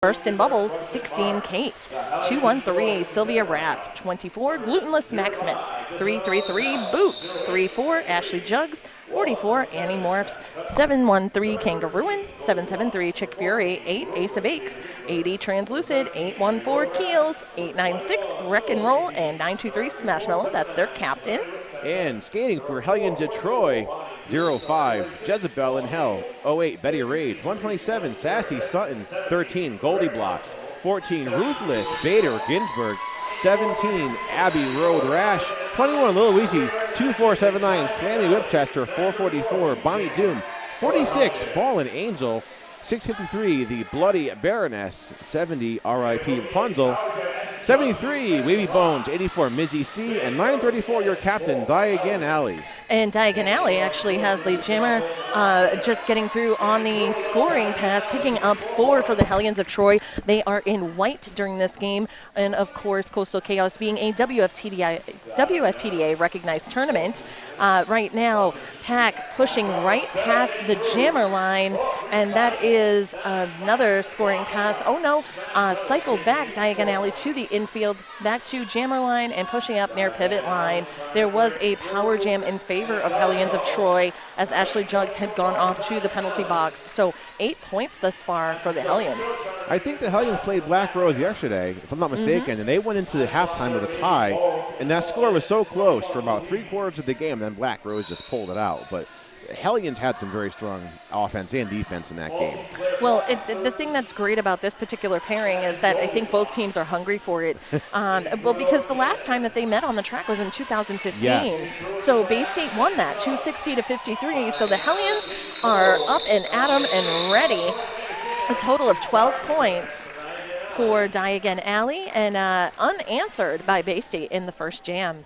First in bubbles, 16, Kate. 2-1-3, Sylvia Rath. 24, Glutenless Maximus. 3-3-3, Boots. 3-4, Ashley Jugs. 44, Annie Morphs. 7-1-3, Kangarooin. 7-7-3, Chick Fury. 8, Ace of Aches. 80, Translucid. 8-1-4, Keels. 8-9-6, Wreck and Roll. And 9-2-3, Smashmallow. That's their captain. And skating for Hellions at Troy, 0-5, Jezebel in Hell. 08, Betty Rage. 127, Sassy Sutton. 13, Goldie Blocks. 14, Ruthless, Bader Ginsburg. 17, Abbey Road Rash. 21, Lil Weezy. 2479, Slammy Whipchester. 444, Bonnie Doom. 46, Fallen Angel. 653, the Bloody Baroness. 70, R.I.P. Rapunzel. 73, Wavy Bones. 84, Mizzy C. And 934, your captain, Diagon Alley. And Diagon Alley actually has the jammer just getting through on the scoring pass, picking up 4 for the Hellions of Troy. They are in white during this game. And, of course, Coastal Chaos being a WFTDA recognized tournament. Right now, Pack pushing right past the jammer line, and that is another scoring pass. Oh, no, cycled back Diagon Alley to the infield, back to jammer line, and pushing up near pivot line. There was a power jam in favor of Hellions of Troy as Ashley Jugs had gone off to the penalty box. So 8 points thus far for the Hellions. I think the Hellions played Black Rose yesterday, if I'm not mistaken, and they went into the halftime with a tie, and that score was so close for about 3/4 of the game, then Black Rose just pulled it out. But Hellions had some very strong offense and defense in that game. Well, the thing that's great about this particular pairing is that I think both teams are hungry for it. Well, because the last time that they met on the track was in 2015. Yes. So Bay State won that, 260-53. So the Hellions are up and at 'em and ready. A total of 12 points for Diagon Alley and unanswered by Bay State in the first jam.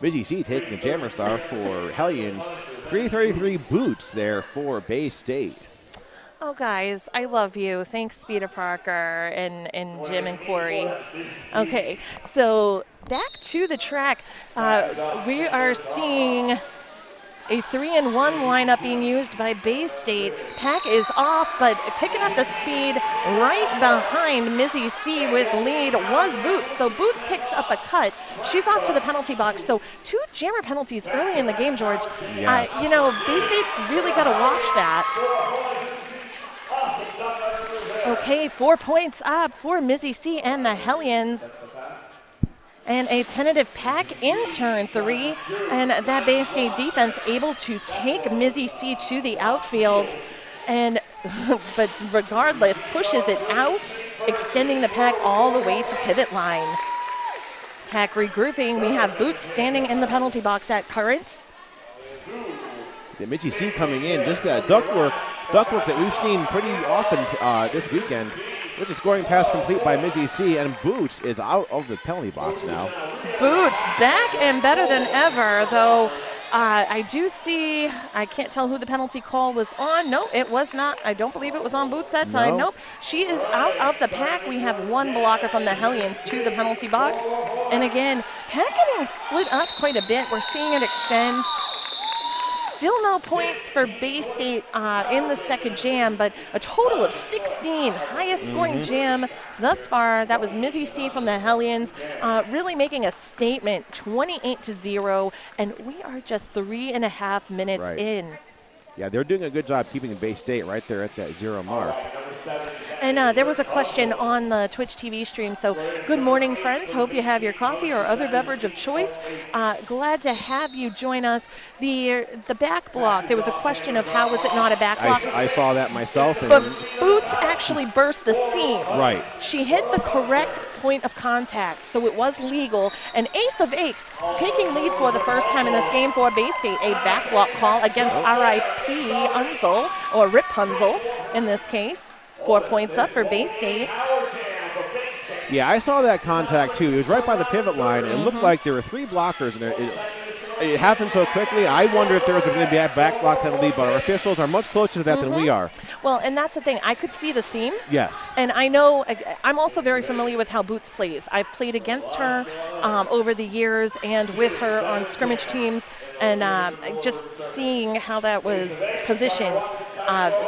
Busy C taking the jammer star for Hellions. 333 Boots there for Bay State. Oh, guys, I love you. Thanks, Speeda Parker and Jim and Corey. Okay, so back to the track. We are seeing a 3-1 lineup being used by Bay State. Pack is off, but picking up the speed right behind Mizzy C with lead was Boots, though Boots picks up a cut. She's off to the penalty box, so 2 jammer penalties early in the game, George. Yes. Bay State's really got to watch that. Okay, 4 points up for Mizzy C and the Hellions. And a tentative Pack in turn 3, and that Bay State defense able to take Mizzy C to the outfield, but regardless pushes it out, extending the Pack all the way to pivot line. Pack regrouping. We have Boots standing in the penalty box at current. The Mizzy C coming in, just that ductwork that we've seen pretty often this weekend. With a scoring pass complete by Mizzy C, and Boots is out of the penalty box now. Boots back and better than ever, though I do see, I can't tell who the penalty call was on. No, it was not. I don't believe it was on Boots that time. No. Nope. She is out of the Pack. We have 1 blocker from the Hellions to the penalty box. And again, Pack getting split up quite a bit. We're seeing it extend. Still no points for Bay State in the second jam, but a total of 16, highest scoring jam thus far. That was Mizzy C from the Hellions, really making a statement, 28-0, and we are just 3.5 minutes in. Yeah, they're doing a good job keeping Bay State right there at that 0 mark. And there was a question on the Twitch TV stream. So good morning, friends. Hope you have your coffee or other beverage of choice. Glad to have you join us. The back block, there was a question of how was it not a back block. I saw that myself. But Boots actually burst the seam. Right. She hit the correct point of contact, so it was legal. And Ace of Aches taking lead for the first time in this game for Bay State. A back block call against R.I.P. Unzel, or Rapunzel in this case. 4 points up for Bay State. Yeah, I saw that contact too. It was right by the pivot line, and it looked like there were 3 blockers, and it happened so quickly. I wonder if there was going to be a back block penalty, but our officials are much closer to that than we are. Well, and that's the thing. I could see the seam. Yes. And I know, I'm also very familiar with how Boots plays. I've played against her over the years and with her on scrimmage teams, and just seeing how that was positioned.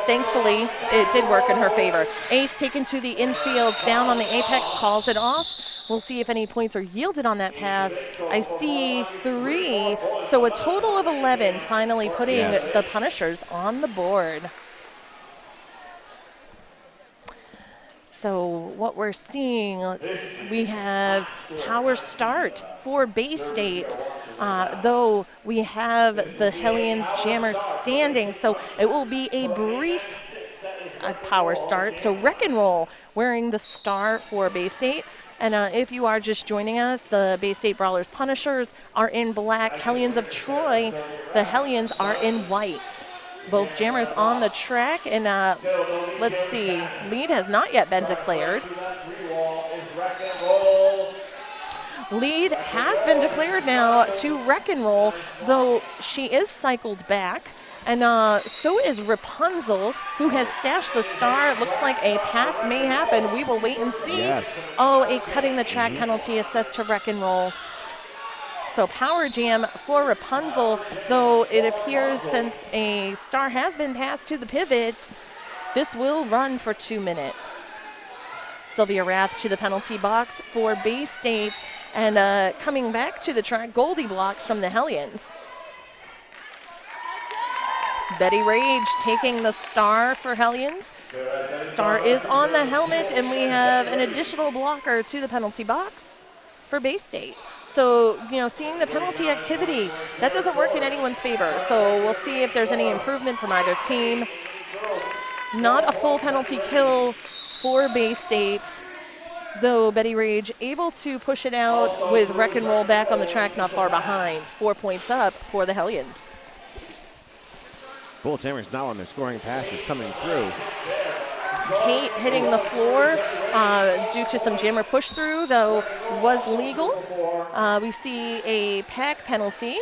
Thankfully, it did work in her favor. Ace taken to the infield, down on the apex, calls it off. We'll see if any points are yielded on that pass. I see 3, so a total of 11, finally putting the Punishers on the board. So what we're seeing, we have power start for Bay State, though we have the Hellions Jammer standing, so it will be a brief power start. So Wreck and Roll wearing the star for Bay State. And if you are just joining us, the Bay State Brawlers Punishers are in black. Hellions of Troy, the Hellions are in white. Both jammers on the track, and let's see, lead has not yet been declared. Lead has been declared now to Wreck and Roll, though she is cycled back. And so is Rapunzel, who has stashed the star. It looks like a pass may happen. We will wait and see. Yes. Oh, a cutting the track penalty assessed to Wreck and Roll. So power jam for Rapunzel, though it appears since a star has been passed to the pivot, this will run for 2 minutes. Sylvia Rath to the penalty box for Bay State, and coming back to the track, Goldie Blocks from the Hellions. Betty Rage taking the star for Hellions. Star is on the helmet, and we have an additional blocker to the penalty box for Bay State. So, seeing the penalty activity, that doesn't work in anyone's favor. So we'll see if there's any improvement from either team. Not a full penalty kill for Bay State, though Betty Rage able to push it out with Wreck and Roll back on the track not far behind. 4 points up for the Hellions. Bull Jammers now on their scoring passes coming through. Kate hitting the floor due to some jammer push through, though was legal. We see a pack penalty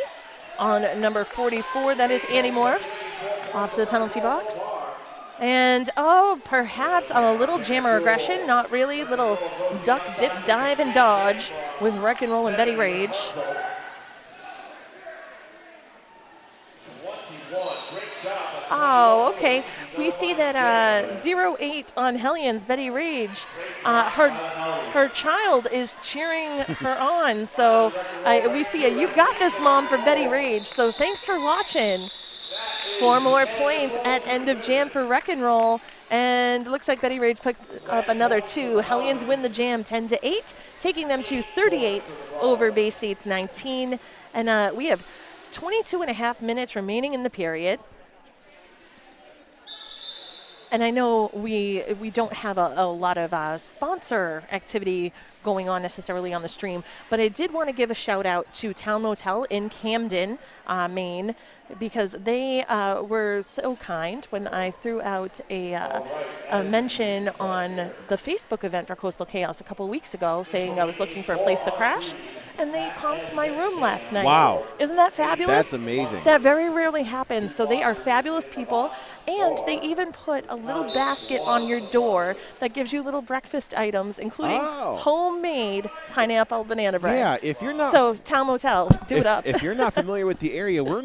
on number 44. That is Annie Morphs off to the penalty box. And perhaps a little jammer aggression, not really. Little duck, dip, dive, and dodge with Wreck and Roll and Betty Rage. Oh, okay. We see that 0-8 on Hellions, Betty Rage. Her child is cheering her on. So we see a "You got this, Mom" for Betty Rage. So thanks for watching. 4 more points at end of jam for Wreck and Roll. And looks like Betty Rage picks up another 2. Hellions win the jam 10-8, taking them to 38 over Bay State's 19. And we have 22.5 minutes remaining in the period. And I know we don't have a lot of sponsor activity going on necessarily on the stream, but I did want to give a shout out to Town Motel in Camden, Maine, because they were so kind when I threw out a mention on the Facebook event for Coastal Chaos a couple of weeks ago, saying I was looking for a place to crash, and they comped my room last night. Wow. Isn't that fabulous? That's amazing. That very rarely happens. So they are fabulous people, and they even put a little basket on your door that gives you little breakfast items, including homemade pineapple banana bread. Yeah, if you're not... So, Town Motel, do it up. If you're not familiar with the area, we're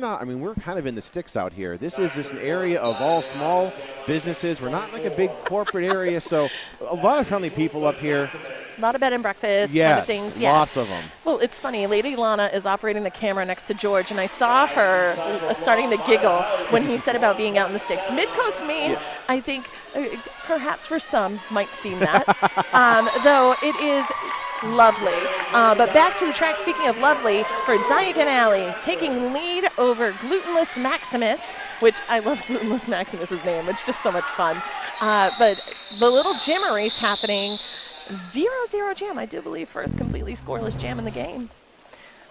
kind of in the sticks out here. This is just an area of all small businesses. We're not like a big corporate area, so a lot of friendly people up here. A lot of bed and breakfast kind of things. Yes, lots of them. Well, it's funny. Lady Lana is operating the camera next to George, and I saw her starting to giggle when he said about being out in the sticks. Mid-Coast Maine, I think, perhaps for some, might seem that, though it is lovely. But back to the track, speaking of lovely, for Diagon Alley, taking lead over Glutenless Maximus, which I love Glutenless Maximus's name. It's just so much fun. But the little jammer race happening, 0-0 jam, I do believe, first completely scoreless jam in the game.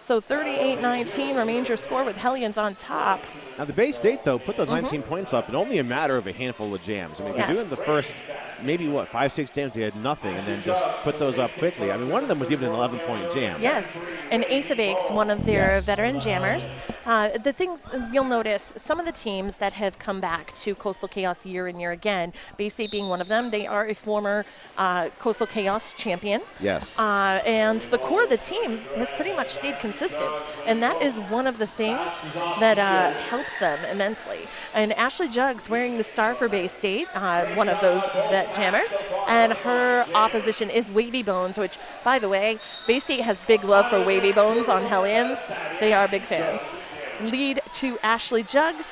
So 38-19 remains your score with Hellions on top. Now, the Bay State, though, put those 19 points up in only a matter of a handful of jams. I mean, Yes. they're doing the first, maybe, 5-6 jams, they had nothing, and then just put those up quickly. I mean, one of them was even an 11-point jam. Yes, and Ace of Aches, one of their Yes. veteran jammers. The thing you'll notice, some of the teams that have come back to Coastal Chaos year and year again, Bay State being one of them, they are a former Coastal Chaos champion. Yes. And the core of the team has pretty much stayed consistent. And that is one of the things that helps them immensely. And Ashley Jugs wearing the star for Bay State, one of those vet jammers. And her opposition is Wavy Bones, which, by the way, Bay State has big love for Wavy Bones on Hellions. They are big fans. Lead to Ashley Jugs.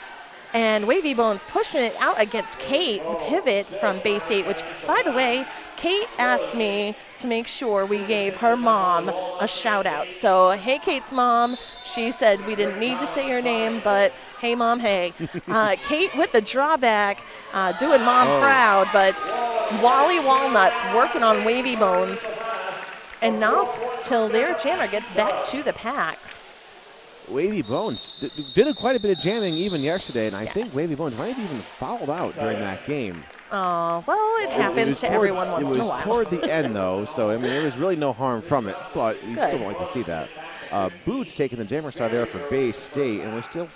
And Wavy Bones pushing it out against Kate, the pivot from Bay State, which, by the way, Kate asked me to make sure we gave her mom a shout out. So, hey, Kate's mom. She said we didn't need to say your name, but hey, mom, hey. Kate with the drawback, doing mom proud, but Wally Walnuts working on Wavy Bones enough till their jammer gets back to the pack. Wavy Bones did quite a bit of jamming even yesterday, and I think Yes. Wavy Bones might have even fouled out during that game. Oh, well, it happens to everyone once in a while. It was toward the end, though, so, I mean, there was really no harm from it, but you still don't like to see that. Boots taking the jammer star there for Bay State, and we're still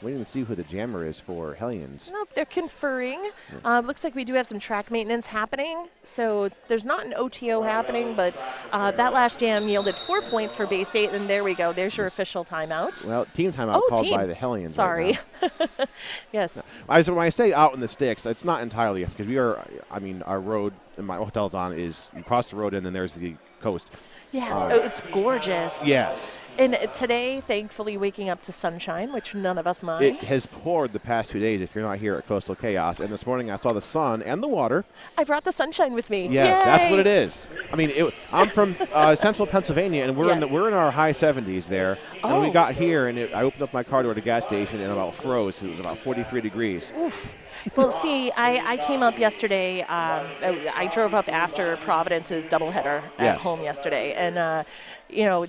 waiting to see who the jammer is for Hellions. Nope, they're conferring. Looks like we do have some track maintenance happening. So there's not an OTO happening, but that last jam yielded 4 points for Bay State, and there we go. There's your official timeout. Well, team timeout called by the Hellions. Sorry. Right Yes. when I say out in the sticks, it's not entirely because we are, I mean, our road and my hotel's on is you cross the road and then there's the coast. Yeah, it's gorgeous. Yes. And today, thankfully, waking up to sunshine, which none of us mind. It has poured the past 2 days if you're not here at Coastal Chaos. And this morning I saw the sun and the water. I brought the sunshine with me. Yes, Yay! that's what it is. I mean, I'm from central Pennsylvania, and we're in our high 70s there. And we got here, and I opened up my car door at a gas station and about froze. It was about 43 degrees. Oof. Well, see, I came up yesterday. I drove up after Providence's doubleheader at home yesterday. And,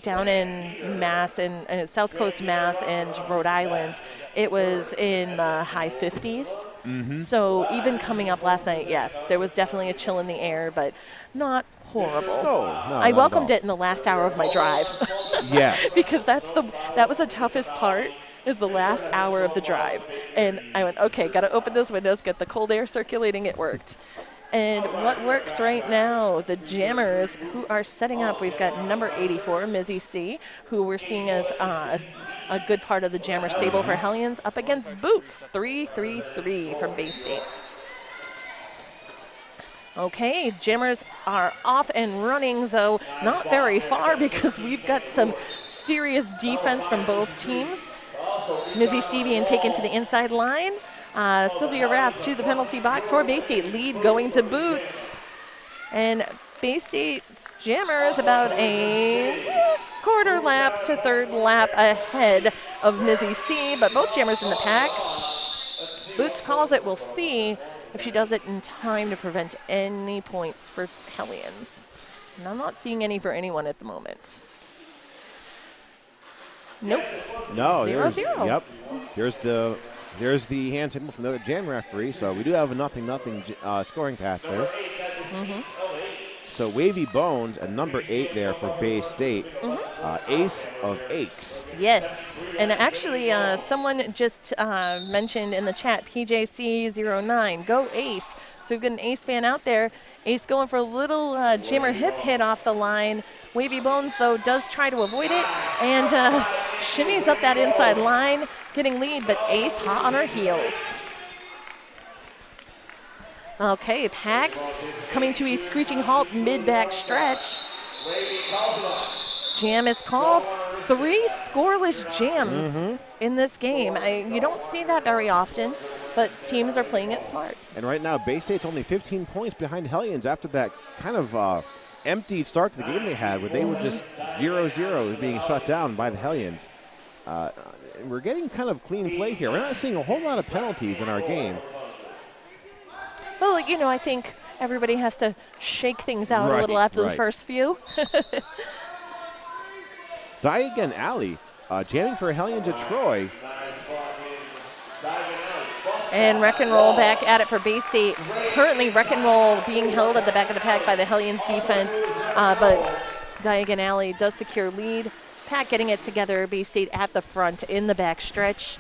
down in Mass, in South Coast Mass and Rhode Island, it was in the high 50s. Mm-hmm. So even coming up last night, yes, there was definitely a chill in the air, but not horrible. No, I welcomed it in the last hour of my drive. Yes. Because that was the toughest part, is the last hour of the drive. And I went, okay, got to open those windows, get the cold air circulating. It worked. And what works right now, the jammers who are setting up, we've got number 84, Mizzy C, who we're seeing as a good part of the jammer stable for Hellions, up against Boots, 3-3-3 from Bay State. Okay, jammers are off and running, though not very far because we've got some serious defense from both teams. Mizzy C being taken to the inside line. Sylvia Rath to the penalty box for Bay State. Lead going to Boots. And Bay State's jammer is about a quarter lap to third lap ahead of Mizzy C, but both jammers in the pack. Boots calls it. We'll see if she does it in time to prevent any points for Hellions. And I'm not seeing any for anyone at the moment. Nope. No. 0-0. Yep. There's the hand signal from the jam referee, so we do have a nothing scoring pass there. Mm-hmm. So Wavy Bones at number 8 there for Bay State. Ace of Aches. Yes, and actually someone just mentioned in the chat, PJC09, go Ace. So we've got an Ace fan out there. Ace going for a little jammer hip hit off the line. Wavy Bones, though, does try to avoid it and shimmies up that inside line, getting lead, but Ace hot on her heels. Okay, pack coming to a screeching halt mid-back stretch. Jam is called. 3 scoreless jams in this game. You don't see that very often, but teams are playing it smart. And right now, Bay State's only 15 points behind Hellions after that kind of empty start to the game they had, where they were just 0-0 being shut down by the Hellions. We're getting kind of clean play here. We're not seeing a whole lot of penalties in our game. Well, I think everybody has to shake things out a little after the first few. Diagon Alley jamming for Hellions of Troy. And Wreck and Roll back at it for Bay State. Currently, Wreck and Roll being held at the back of the pack by the Hellions defense, but Diagon Alley does secure lead. Pack getting it together. Bay State at the front in the back stretch.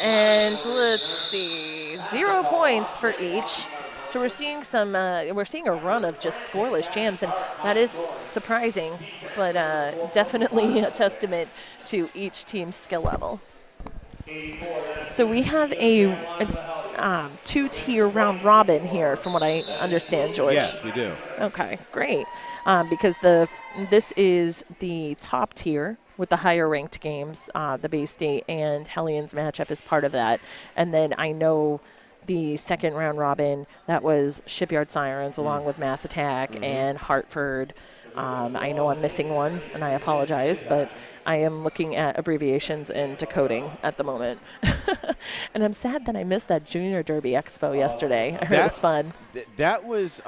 And let's see, 0 points for each. So we're seeing a run of just scoreless jams, and that is surprising, but definitely a testament to each team's skill level. So we have a two-tier round robin here, from what I understand, George. Yes, we do. Okay, great. Because this is the top tier with the higher ranked games. The Bay State and Hellions matchup is part of that, and then I know the second round robin, that was Shipyard Sirens along with Mass Attack and Hartford. I know I'm missing one, and I apologize, but I am looking at abbreviations and decoding at the moment. And I'm sad that I missed that Junior Derby Expo yesterday. I heard it was fun. That was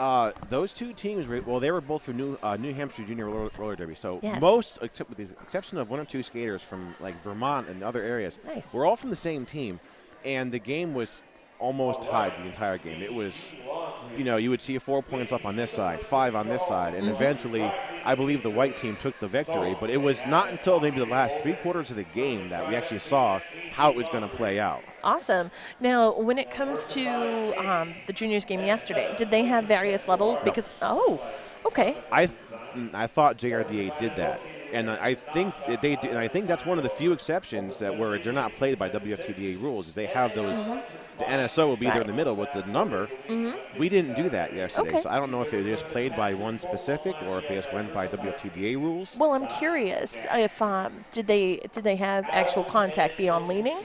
those two teams. They were both from New Hampshire Junior Roller Derby. So yes. most, except with the exception of one or two skaters from like Vermont and other areas, nice. We're all from the same team, and the game was almost tied the entire game. It was, you would see 4 points up on this side, 5 on this side, and eventually I believe the white team took the victory, but it was not until maybe the last 3/4 of the game that we actually saw how it was going to play out. Awesome. Now, when it comes to the juniors game yesterday, did they have various levels? No. Because, okay. I thought JRDA did that. And I think they do, and I think that's one of the few exceptions that where they're not played by WFTDA rules, is they have those. The NSO will be there in the middle with the number. We didn't do that yesterday, so I don't know if they just played by one specific or if they just went by WFTDA rules. Well, I'm curious if did they have actual contact beyond leaning?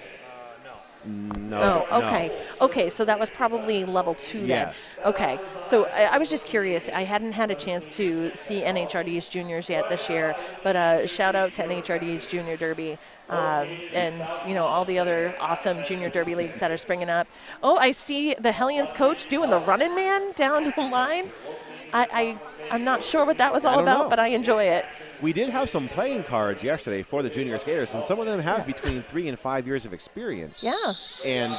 No. Oh, okay. No. Okay, so that was probably level 2 then. Yes. Okay, so I was just curious. I hadn't had a chance to see NHRD's juniors yet this year, but shout out to NHRD's Junior Derby and, all the other awesome Junior Derby leagues that are springing up. Oh, I see the Hellions coach doing the running man down the line. I'm not sure what that was all about, but I enjoy it. We did have some playing cards yesterday for the junior skaters, and some of them have between 3 and 5 years of experience. Yeah. And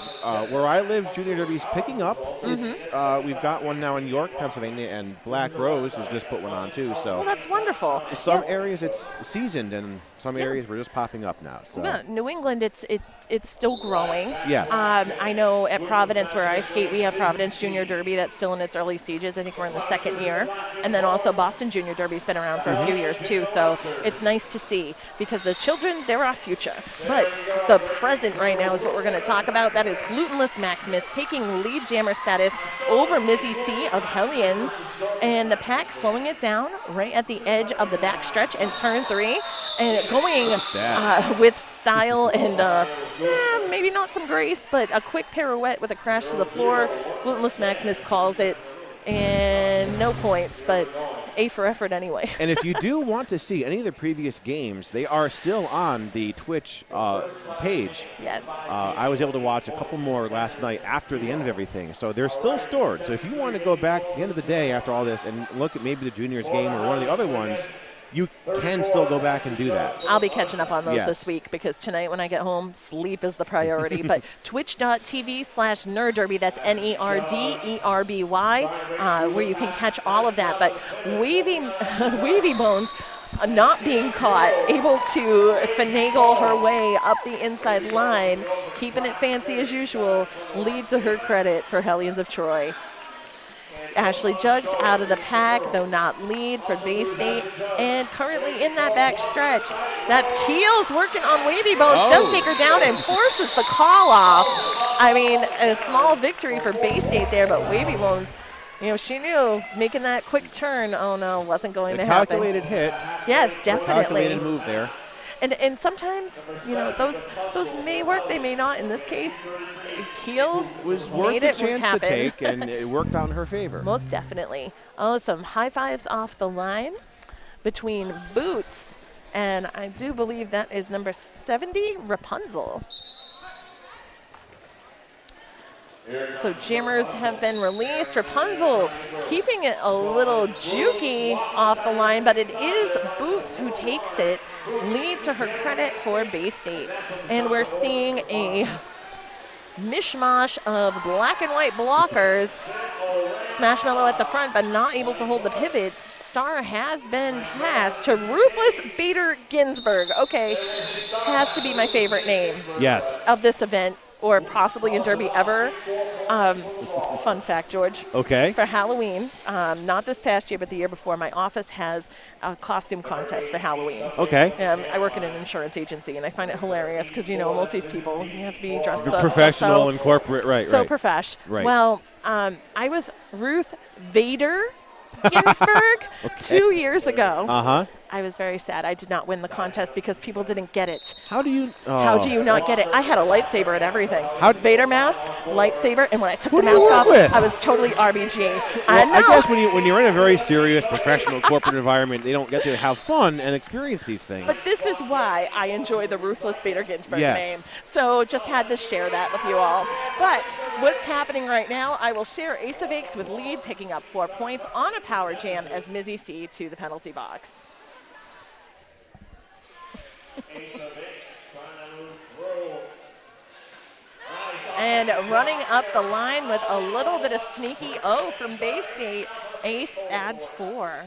where I live, Junior Derby's picking up. It's we've got one now in York, Pennsylvania, and Black Rose has just put one on too. So well, that's wonderful. Some areas it's seasoned, and some areas we're just popping up now. So. Yeah, New England, it's still growing. Yes. I know at Providence, where I skate, we have Providence Junior Derby that's still in its early stages. I think we're in the 2nd year. And then also Boston Junior Derby's been around for a few years too. So it's nice to see, because the children, they're our future. But the present right now is what we're going to talk about. That is Glutenless Maximus taking lead jammer status over Mizzy C of Hellions. And the pack slowing it down right at the edge of the back stretch and turn 3. And going with style and maybe not some grace, but a quick pirouette with a crash to the floor. Glutenless Maximus calls it, and no points, but A for effort anyway. And if you do want to see any of the previous games, they are still on the Twitch page. Yes. I was able to watch a couple more last night after the end of everything, so they're still stored. So if you want to go back at the end of the day after all this and look at maybe the juniors game or one of the other ones, you can still go back and do that. I'll be catching up on those this week, because tonight when I get home, sleep is the priority. But twitch.tv/nerdderby, that's NERDERBY, where you can catch all of that. But Wavy Bones, not being caught, able to finagle her way up the inside line, keeping it fancy as usual, lead to her credit for Hellions of Troy. Ashley Jugs out of the pack, though not lead for Bay State. And currently in that back stretch, that's Keels working on Wavy Bones, does take her down and forces the call off. I mean, a small victory for Bay State there, but Wavy Bones, she knew making that quick turn, wasn't going to happen. Calculated hit. Yes, definitely. Calculated move there. And sometimes, those may work, they may not. In this case, Keels was worth the chance to take, and it worked out in her favor. Most definitely. Oh, some high fives off the line between Boots, and I do believe that is number 70, Rapunzel. So jammers have been released. Rapunzel keeping it a little jukey off the line, but it is Boots who takes it. Lead to her credit for Bay State. And we're seeing a mishmash of black and white blockers. Smashmallow at the front, but not able to hold the pivot. Star has been passed to Ruthless Bader Ginsburg. Okay, has to be my favorite name. Yes. Of this event, or possibly in Derby ever. Fun fact, George. Okay. For Halloween, not this past year, but the year before, my office has a costume contest for Halloween. Okay. I work in an insurance agency, and I find it hilarious because, you know, most of these people, you have to be dressed You're up. professional and corporate, right, so right. profesh. Right. Well, I was Ruth Vader Ginsburg 2 years ago. Uh-huh. I was very sad I did not win the contest because people didn't get it. How do you not get it? I had a lightsaber and everything. Vader mask, lightsaber, and when I took Who the do you mask work off, with? I was totally RBG. Well, I guess when you're in a very serious professional corporate environment, they don't get to have fun and experience these things. But this is why I enjoy the Ruthless Bader Ginsburg Yes. name. So just had to share that with you all. But what's happening right now, I will share Ace of Aches with lead, picking up 4 points on a power jam as Mizzy C to the penalty box. And running up the line with a little bit of sneaky O from Bay State, Ace adds 4.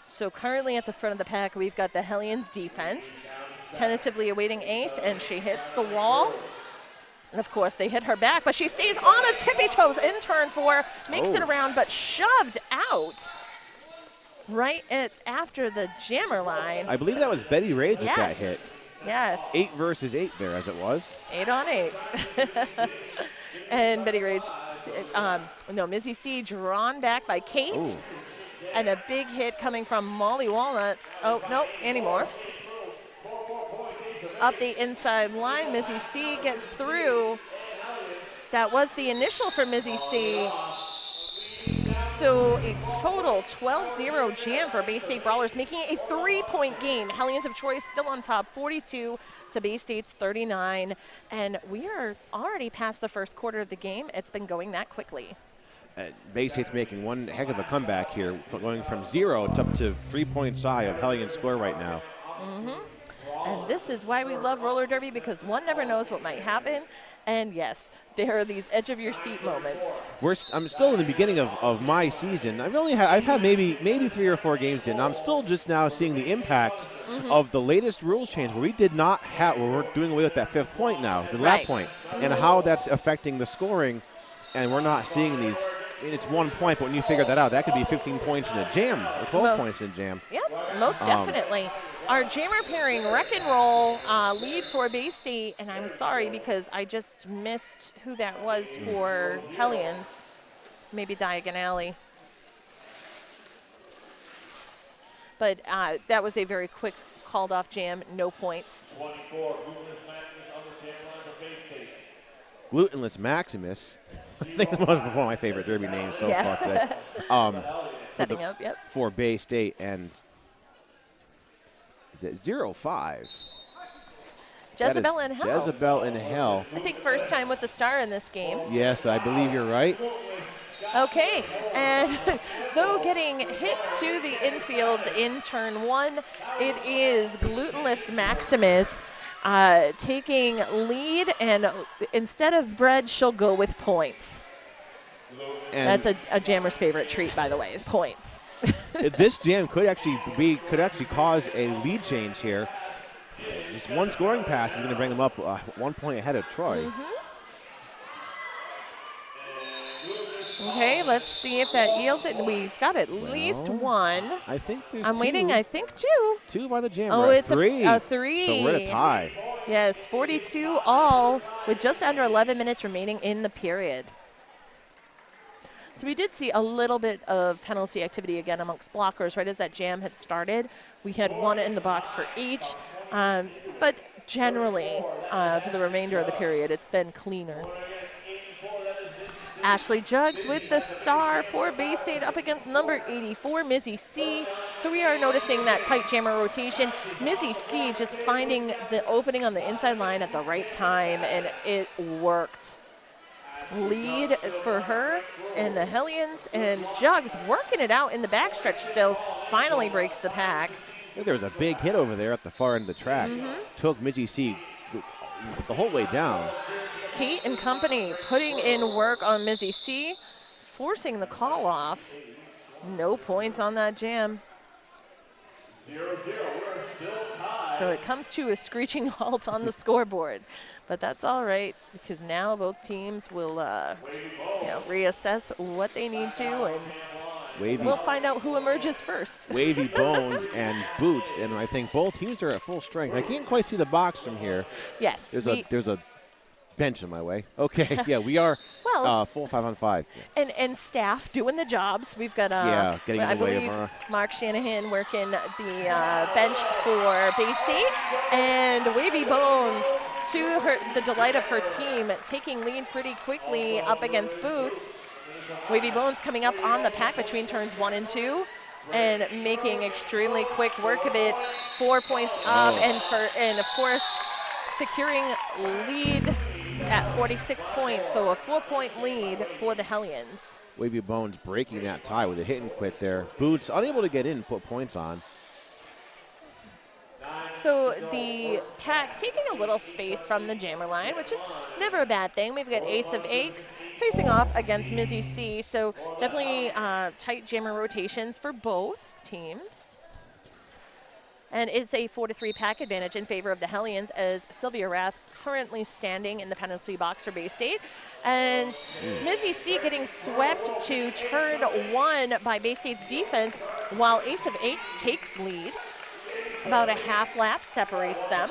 So currently at the front of the pack, we've got the Hellions defense, tentatively awaiting Ace, and she hits the wall. And of course, they hit her back, but she stays on a tippy toes in turn 4, makes it around, but shoved out right after the jammer line. I believe that was Betty Rage that got hit. Yes. 8 versus 8 there, as it was. 8 on 8. And Betty Rage, Mizzy C drawn back by Kate. Ooh. And a big hit coming from Molly Walnuts. Oh, nope, Anti-Morphs. Up the inside line, Mizzy C gets through. That was the initial for Mizzy C. So a total 12-0 jam for Bay State Brawlers, making it a 3-point game. Hellions of Troy still on top, 42 to Bay State's 39. And we are already past the first quarter of the game. It's been going that quickly. Bay State's making one heck of a comeback here, going from 0 up to 3 points shy of Hellions score right now. And this is why we love roller derby, because one never knows what might happen. And yes, there are these edge of your seat moments. I'm still in the beginning of my season. I've had maybe 3 or 4 games in. I'm still just now seeing the impact of the latest rules change, where we did not have, where we're doing away with that 5th point now, the lap point, and how that's affecting the scoring. And we're not seeing these. I mean, it's 1 point, but when you figure that out, that could be 15 points in a jam, or 12 points in a jam. Yep, most definitely. Our jammer pairing, Wreck and Roll, lead for Bay State, and I'm sorry because I just missed who that was for Hellions. Maybe Diagon Alley. But that was a very quick called off jam, no points. Glutenless Maximus. I think it was one of my favorite derby names so far today. Setting up, yep. For Bay State, and is it 0-5? Jezebel in Hell. Jezebel in Hell. I think first time with the star in this game. Yes, I believe you're right. Okay, and though getting hit to the infield in turn 1, it is Glutenless Maximus taking lead, and instead of bread, she'll go with points. And that's a jammer's favorite treat, by the way, points. This jam could actually cause a lead change here. Just one scoring pass is going to bring them up 1 point ahead of Troy. Okay, let's see if that yielded. We've got at least one. I think there's I'm two. waiting, I think 2. 2 by the jam. Oh, We're at it's 3. a 3. So we're at a tie. Yes, 42 all with just under 11 minutes remaining in the period. So we did see a little bit of penalty activity again amongst blockers right as that jam had started. We had 1 in the box for each, but generally for the remainder of the period, it's been cleaner. Ashley Jugs with the star for Bay State up against number 84, Mizzy C. So we are noticing that tight jammer rotation. Mizzy C just finding the opening on the inside line at the right time, and it worked. lead for her and the Hellions, and Jugs working it out in the backstretch still, finally breaks the pack. I think there was a big hit over there at the far end of the track. Took Mizzy C the whole way down. Kate and company putting in work on Mizzy C, forcing the call off. No points on that jam. 0-0, we're still tied. So it comes to a screeching halt on the scoreboard. But that's all right, because now both teams will reassess what they need to, and we'll find out who emerges first. Wavy Bones and Boots, and I think both teams are at full strength. I can't quite see the box from here. Yes. There's a bench in my way. Okay, yeah, we are full 5-on-5. Yeah. And staff doing the jobs. We've got getting in I the way believe of Mark Shanahan working the bench for Bay State, and Wavy Bones, to the delight of her team, taking lead pretty quickly up against Boots. Wavy Bones coming up on the pack between turns 1 and 2 and making extremely quick work of it. 4 points up, and of course securing lead at 46 points, so a 4-point lead for the Hellions. Wavy Bones breaking that tie with a hit and quit there. Boots unable to get in and put points on. So the pack taking a little space from the jammer line, which is never a bad thing. We've got Ace of Aches facing off against Mizzy C, so definitely tight jammer rotations for both teams. And it's a 4-3 pack advantage in favor of the Hellions, as Sylvia Rath currently standing in the penalty box for Bay State. And Mizzy C getting swept to turn 1 by Bay State's defense, while Ace of Aches takes lead. About a half lap separates them.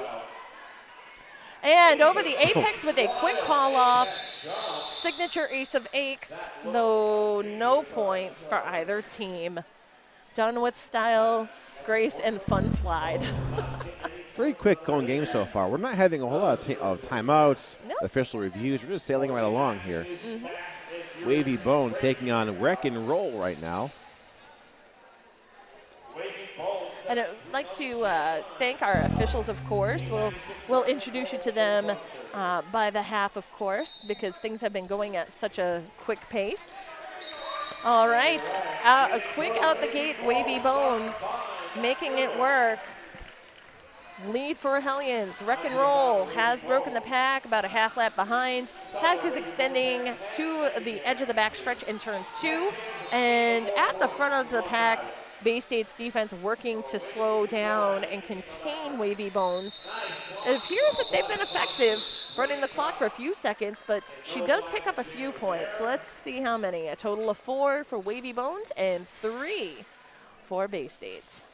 And over the apex with a quick call off. Signature Ace of Aches, though no points for either team. Done with style, grace, and fun slide. Very quick going game so far. We're not having a whole lot of timeouts, official reviews. We're just sailing right along here. Wavy Bones taking on Wreck and Roll right now. And I'd like to thank our officials, of course. We'll introduce you to them by the half, of course, because things have been going at such a quick pace. All right, a quick out the gate, Wavy Bones making it work. Lead for Hellions. Wreck and Roll has broken the pack, about a half lap behind. Pack is extending to the edge of the backstretch in turn 2. And at the front of the pack, Bay State's defense working to slow down and contain Wavy Bones. It appears that they've been effective, running the clock for a few seconds, but she does pick up a few points. Let's see how many. A total of 4 for Wavy Bones and 3 for Bay State.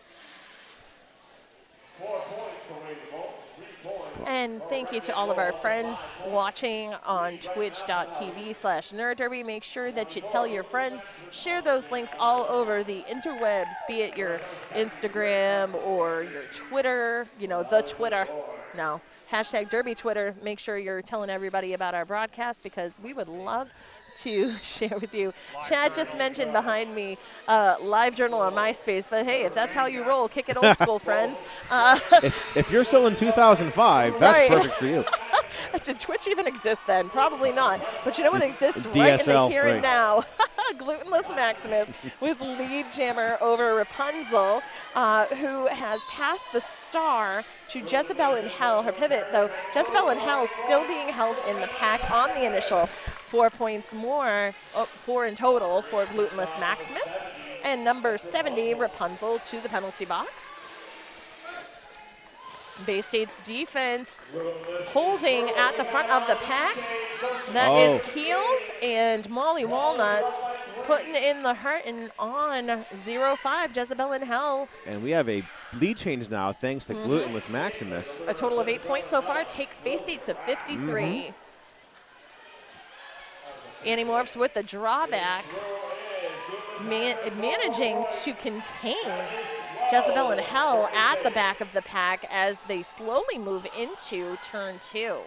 4 points for Wavy Bones, 3 points. And thank you to all of our friends watching on twitch.tv/nerdderby. Make sure that you tell your friends, share those links all over the interwebs, be it your Instagram or your Twitter, the Twitter. No, #Derby Twitter. Make sure you're telling everybody about our broadcast, because we would love to share with you. Chad just mentioned behind me live journal on MySpace, but hey, if that's how you roll, kick it old school, friends. If you're still in 2005, that's right. perfect for you. Did Twitch even exist then? Probably not. But you know what exists DSL, right in the here and right. now? Glutenless Maximus with lead jammer over Rapunzel, who has passed the star to Jezebel in Hell. Her pivot, though, Jezebel in Hell still being held in the pack on the initial. 4 points more, 4 in total for Glutenless Maximus. And number 70, Rapunzel, to the penalty box. Bay State's defense holding at the front of the pack. That is Keels and Molly Walnuts putting in the hurting on 0-5, Jezebel in Hell. And we have a lead change now thanks to Glutenless Maximus. A total of 8 points so far takes Bay State to 53. Annie Morphs with the drawback, managing to contain Jezebel in Hell at the back of the pack as they slowly move into turn 2.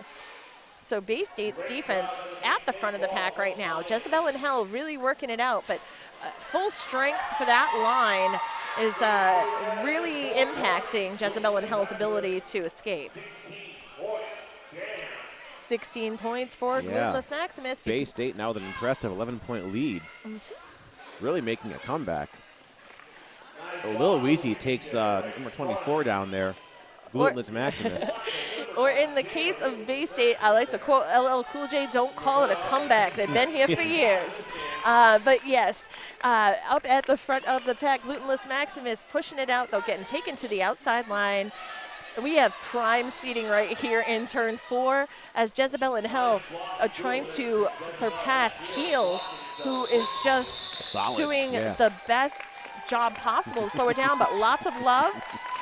So Bay State's defense at the front of the pack right now. Jezebel in Hell really working it out, but full strength for that line is really impacting Jezebel in Hell's ability to escape. 16 points for Glutenless Maximus. Bay State now with an impressive 11-point lead. Really making a comeback. Lil Weezy takes number 24 down there, Glutenless Maximus. Or in the case of Bay State, I like to quote LL Cool J, don't call it a comeback. They've been here for years. But yes, up at the front of the pack, Glutenless Maximus pushing it out, though, getting taken to the outside line. We have prime seating right here in turn 4 as Jezebel and Hell are trying to surpass Keels, who is just doing the best job possible to slow it down, but lots of love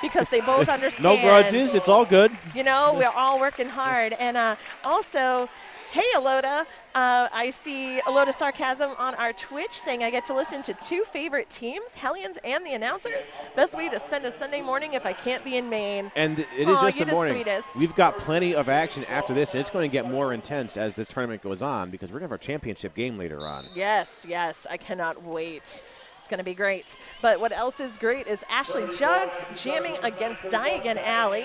because they both understand. No grudges. It's all good. You know, we're all working hard. And also, hey, Alota. I see a lot of sarcasm on our Twitch saying I get to listen to 2 favorite teams, Hellions and the announcers. Best way to spend a Sunday morning if I can't be in Maine. And it is just the morning. Sweetest. We've got plenty of action after this, and it's going to get more intense as this tournament goes on because we're going to have our championship game later on. Yes, yes. I cannot wait. It's going to be great. But what else is great is Ashley Jugs jamming against Diagon Alley.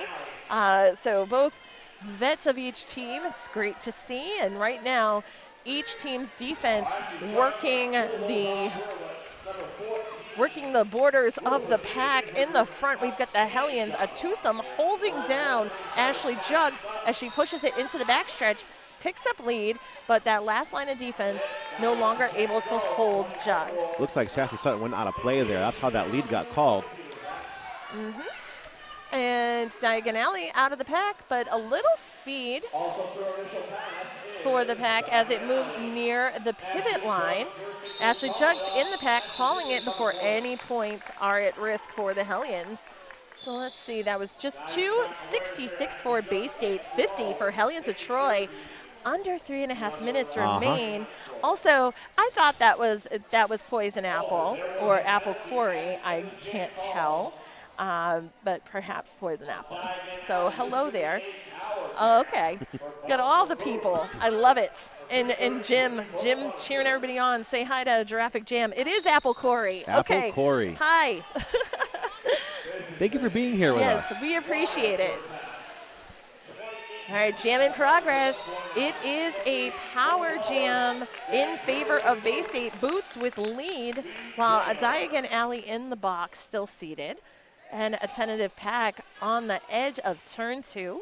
So both vets of each team. It's great to see. And right now, each team's defense working the borders of the pack. In the front, we've got the Hellions, a twosome holding down Ashley Jugs as she pushes it into the backstretch, picks up lead, but that last line of defense no longer able to hold Jugs. Looks like Sassy Sutton went out of play there. That's how that lead got called. And Diagon Alley out of the pack, but a little speed for the pack as it moves near the pivot line. Ashley Jugs in the pack, calling it before any points are at risk for the Hellions. So let's see, that was just 2:66 for Bay State, 50 for Hellions of Troy. Under 3.5 minutes remain. Also, I thought that was Poison Apple or Apple Quarry. I can't tell. But perhaps Poison Apple. So hello there. Okay, got all the people. I love it. And Jim cheering everybody on. Say hi to Giraffic Jam. It is Apple Corey. Apple Corey. Hi. Thank you for being here with us. Yes, we appreciate it. All right, jam in progress. It is a power jam in favor of Bay State. Boots with lead, while a Diagon Alley in the box, still seated. And a tentative pack on the edge of turn 2.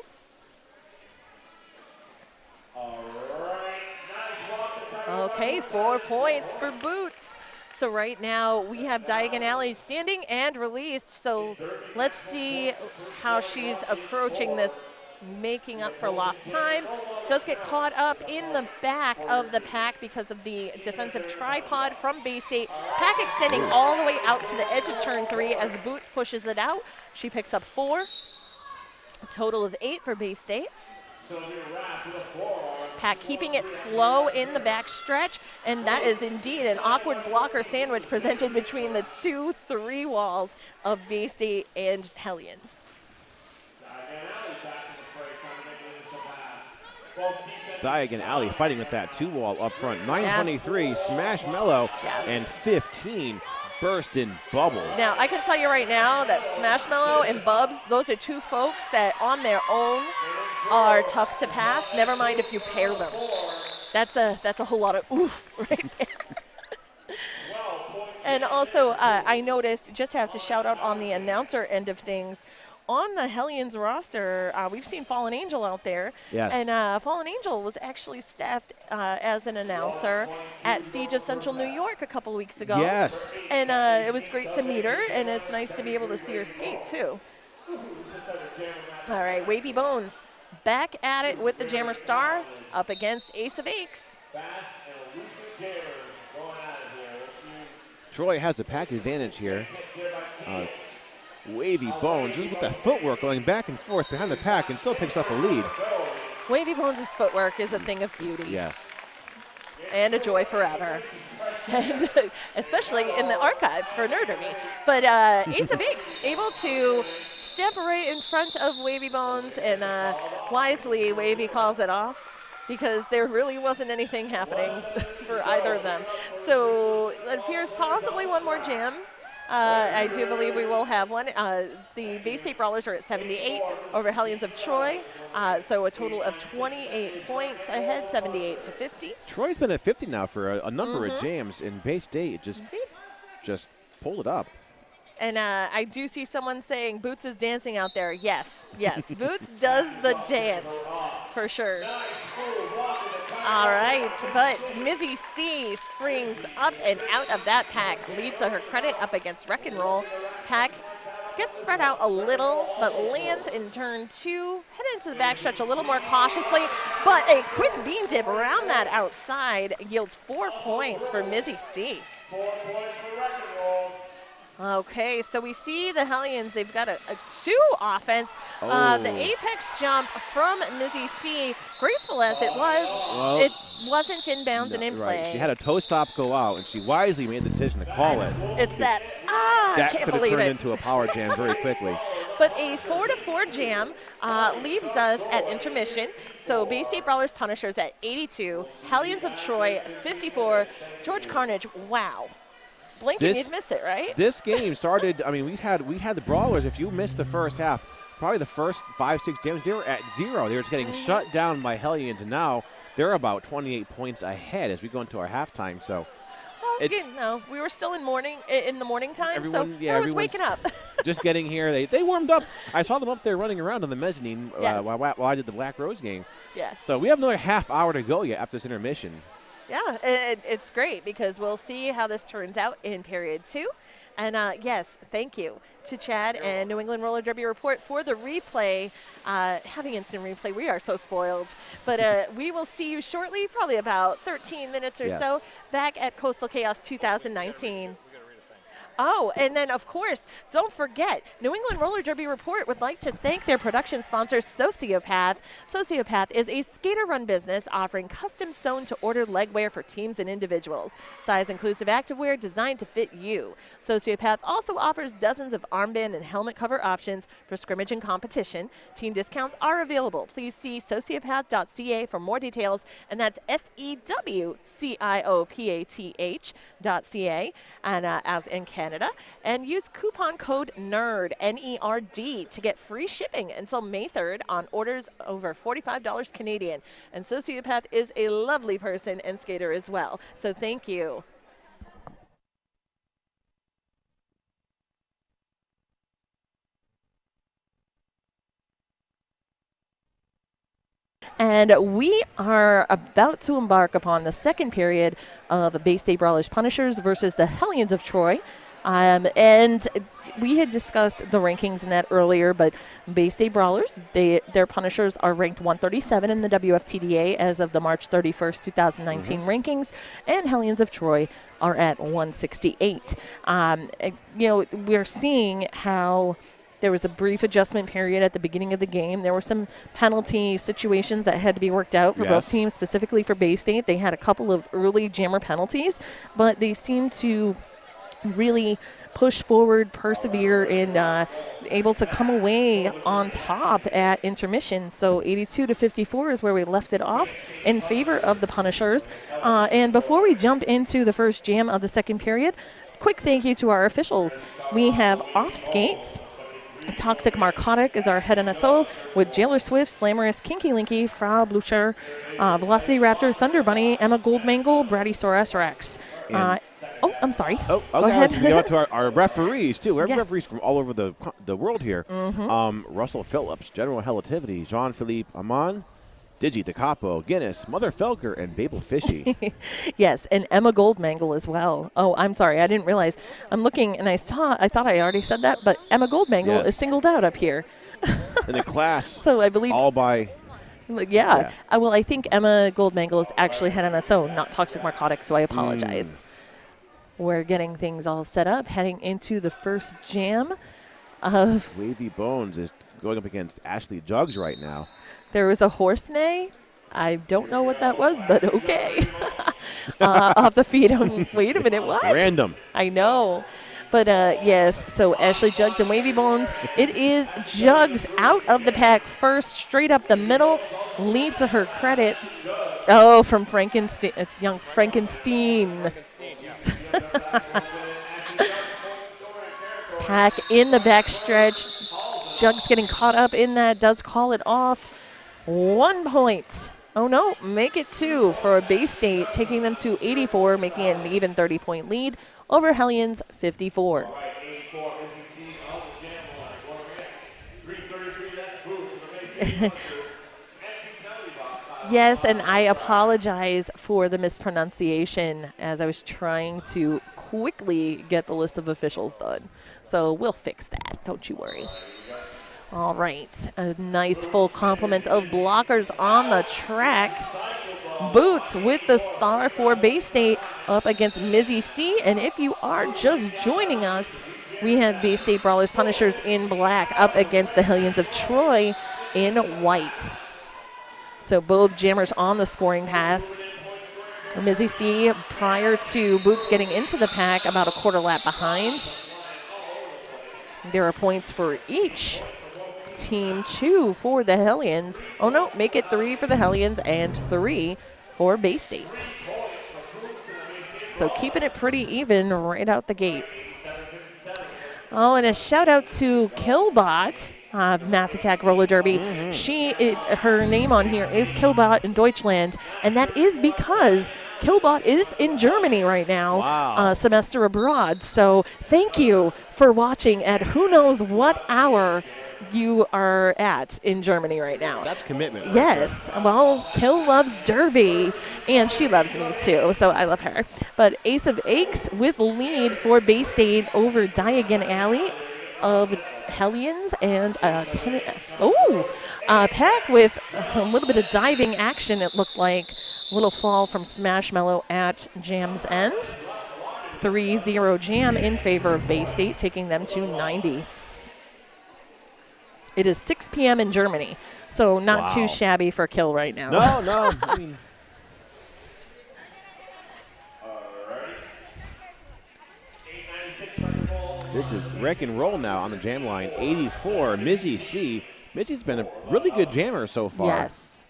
Okay, 4 points for Boots. So right now we have Diagon Alley standing and released. So let's see how she's approaching this, making up for lost time. Does get caught up in the back of the pack because of the defensive tripod from Bay State. Pack extending all the way out to the edge of turn 3 as Boots pushes it out. She picks up 4. A total of 8 for Bay State. Pack keeping it slow in the back stretch, and that is indeed an awkward blocker sandwich presented between the 2-3 walls of Bay State and Hellions. Diagon Alley fighting with that 2-wall up front. 9:23, Smash Mellow, and 15, Burst in Bubbles. Now, I can tell you right now that Smashmallow and Bubs, those are 2 folks that on their own are tough to pass. Never mind if you pair them. That's a whole lot of oof right there. And also, I noticed, just have to shout out on the announcer end of things, on the Hellions roster, we've seen Fallen Angel out there. Yes. And Fallen Angel was actually staffed as an announcer at Siege of Central New York a couple weeks ago. Yes. And it was great to meet her, and it's nice to be able to see her skate, too. All right, Wavy Bones back at it with the Jammer Star up against Ace of Aches. Troy has a pack advantage here. Wavy Bones, just with that footwork going back and forth behind the pack, and still picks up a lead. Wavy Bones' footwork is a thing of beauty. Yes. And a joy forever. And especially in the archive for Nerdery. But Ace of Aches able to step right in front of Wavy Bones, and wisely Wavy calls it off because there really wasn't anything happening for either of them. So it appears possibly one more jam I do believe we will have one. The Bay State Brawlers are at 78 over Hellions of Troy. So a total of 28 points ahead, 78 to 50. Troy's been at 50 now for a number of jams, and Bay State just pulled it up. And I do see someone saying Boots is dancing out there. Yes, yes, Boots does the dance for sure. All right, but Mizzy C springs up and out of that pack, leads to her credit up against Wreck and Roll. Pack gets spread out a little, but lands in turn 2, head into the backstretch a little more cautiously, but a quick bean dip around that outside yields 4 points for Mizzy C. 4 points for Wreck and Roll. Okay, so we see the Hellions, they've got a 2 offense. The apex jump from Mizzy C, graceful as it was, it wasn't inbounds and in play. Right. She had a toe stop go out, and she wisely made the decision to call it. It's that, I that can't could have believe turned it. into a power jam very quickly. But a 4-4 jam leaves us at intermission. So Bay State Brawlers Punishers at 82, Hellions of Troy 54, George Carnage, wow. Blinking, you'd miss it, right? This game started, I mean, we had the Brawlers. If you missed the first half, probably the first 5-6 games, they were at 0. They were just getting shut down by Hellions, and now they're about 28 points ahead as we go into our halftime. So it's we were still in the morning time, everyone's waking up. Just getting here. They warmed up. I saw them up there running around on the mezzanine while I did the Black Rose game. Yeah. So we have another half hour to go yet after this intermission. Yeah, it's great because we'll see how this turns out in period 2. And yes, thank you to Chad and New England Roller Derby Report for the replay. Having instant replay, we are so spoiled. But we will see you shortly, probably about 13 minutes or so, back at Coastal Chaos 2019. Oh, and then, of course, don't forget, New England Roller Derby Report would like to thank their production sponsor, Sociopath. Sociopath is a skater-run business offering custom-sewn to order legwear for teams and individuals. Size-inclusive activewear designed to fit you. Sociopath also offers dozens of armband and helmet cover options for scrimmage and competition. Team discounts are available. Please see sociopath.ca for more details, and that's SEWCIOPATH.ca, and as in Canada. And use coupon code NERD, N-E-R-D, to get free shipping until May 3rd on orders over $45 Canadian. And Sociopath is a lovely person and skater as well. So thank you. And we are about to embark upon the second period of the Bay State Brawlers Punishers versus the Hellions of Troy. And we had discussed the rankings in that earlier, but Bay State Brawlers, their Punishers are ranked 137 in the WFTDA as of the March 31st, 2019 rankings, and Hellions of Troy are at 168. We're seeing how there was a brief adjustment period at the beginning of the game. There were some penalty situations that had to be worked out for both teams, specifically for Bay State. They had a couple of early jammer penalties, but they seemed to really push forward, persevere, and able to come away on top at intermission. So 82-54 is where we left it off in favor of the Punishers. And before we jump into the first jam of the second period, quick thank you to our officials. We have Off Skates. Toxic Narcotic is our head NSO with Jailer Swift, Slammerous, Kinky Linky, Frau Blucher, Velocity Raptor, Thunder Bunny, Emma Goldmangle, Bradysaurus Rex. I'm sorry. Go ahead. We go to our referees, too. We have referees from all over the world here. Russell Phillips, General Relativity, Jean-Philippe Amon, Digi DeCapo, Guinness, Mother Felker, and Babel Fishy. Yes, and Emma Goldmangle as well. Oh, I'm sorry. I didn't realize. I'm looking, and I thought I already said that, but Emma Goldmangle is singled out up here. In the class. So I believe. All by. Yeah. Well, I think Emma Goldmangle is actually head NSO, not Toxic Narcotic, so I apologize. We're getting things all set up, heading into the first jam of. Wavy Bones is going up against Ashley Jugs right now. There was a horse neigh. I don't know what that was, but okay. Off the feet. Wait a minute, what? Random. I know. But yes, so Ashley Jugs and Wavy Bones. It is Jugs out of the pack first, straight up the middle. Lead to her credit. Oh, from Frankenstein, young Frankenstein. Pack in the backstretch. Jugs getting caught up in that, does call it off. 1 point. Oh no, make it 2 for Bay State, taking them to 84, making it an even 30-point lead over Hellions 54. Yes, and I apologize for the mispronunciation as I was trying to quickly get the list of officials done. So we'll fix that, don't you worry. All right, a nice full complement of blockers on the track. Boots with the star for Bay State up against Mizzy C. And if you are just joining us, we have Bay State Brawlers Punishers in black up against the Hellions of Troy in white. So both jammers on the scoring pass. Mizzy C, prior to Boots getting into the pack, about a quarter lap behind. There are points for each team, 2 for the Hellions. Oh no, make it 3 for the Hellions and 3 for Bay State. So keeping it pretty even right out the gates. Oh, and a shout out to Killbot of Mass Attack Roller Derby. Her name on here is Killbot in Deutschland, and that is because Killbot is in Germany right now, semester abroad. So thank you for watching at who knows what hour you are at in Germany right now. That's commitment. Right yes. there. Well, Kill loves Derby, and she loves me too, so I love her. But Ace of Aches with lead for Bay State over Diagon Alley of Hellions, and Pack with a little bit of diving action, it looked like. A little fall from Smashmallow at Jam's end. 3-0 Jam in favor of Bay State, taking them to 90. It is 6 p.m. in Germany, so not too shabby for Kill right now. No. I mean, this is wreck and roll now on the jam line. 84, Mizzy C. Mizzy's been a really good jammer so far. Yes.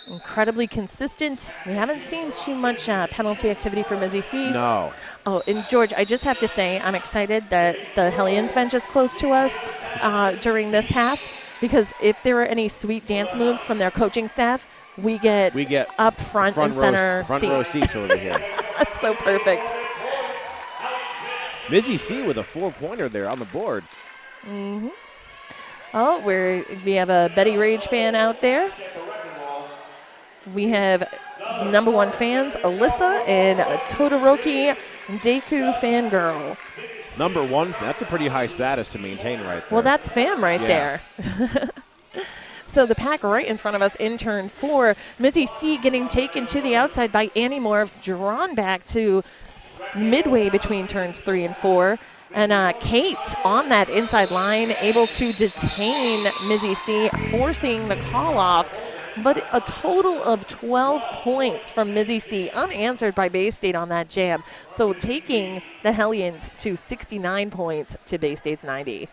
Incredibly consistent. We haven't seen too much penalty activity for Mizzy C. No. Oh, and George, I just have to say, I'm excited that the Hellions bench is close to us during this half, because if there are any sweet dance moves from their coaching staff, we get up front and center front row seats over here. That's so perfect. Mizzy C with a 4-pointer there on the board. Mm-hmm. Oh, we have a Betty Rage fan out there. We have number 1 fans, Alyssa and Todoroki Deku fangirl. Number 1, that's a pretty high status to maintain right there. Well, that's fam right there. So the pack right in front of us in turn 4. Mizzy C getting taken to the outside by Annie Morphs, drawn back to midway between turns 3 and 4. And Kate on that inside line, able to detain Mizzy C, forcing the call off. But a total of 12 points from Mizzy C, unanswered by Bay State on that jam. So taking the Hellions to 69 points to Bay State's 90.